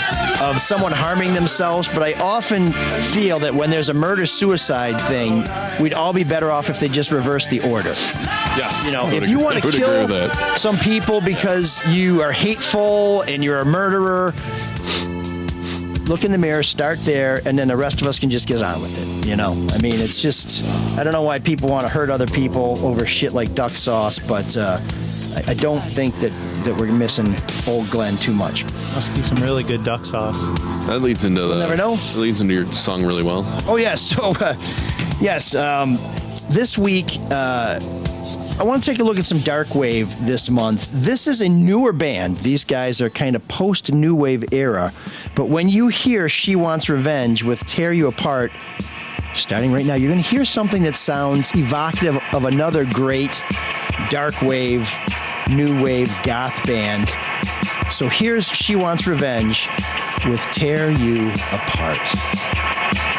someone harming themselves, but I often feel that when there's a murder-suicide thing, we'd all be better off if they just reverse the order. Yes. You know, if you want to kill some people because you are hateful and you're a murderer, look in the mirror, start there, and then the rest of us can just get on with it, you know? I mean, it's just, I don't know why people want to hurt other people over shit like duck sauce, but I don't think that we're missing old Glenn too much. Must be some really good duck sauce. That leads into We'll never know. It leads into your song really well. Oh, yes. So, this week, I want to take a look at some dark wave this month. This is a newer band. These guys are kind of post-new wave era. But when you hear She Wants Revenge with Tear You Apart, starting right now. You're going to hear something that sounds evocative of another great dark wave, new wave goth band. So here's She Wants Revenge with Tear You Apart.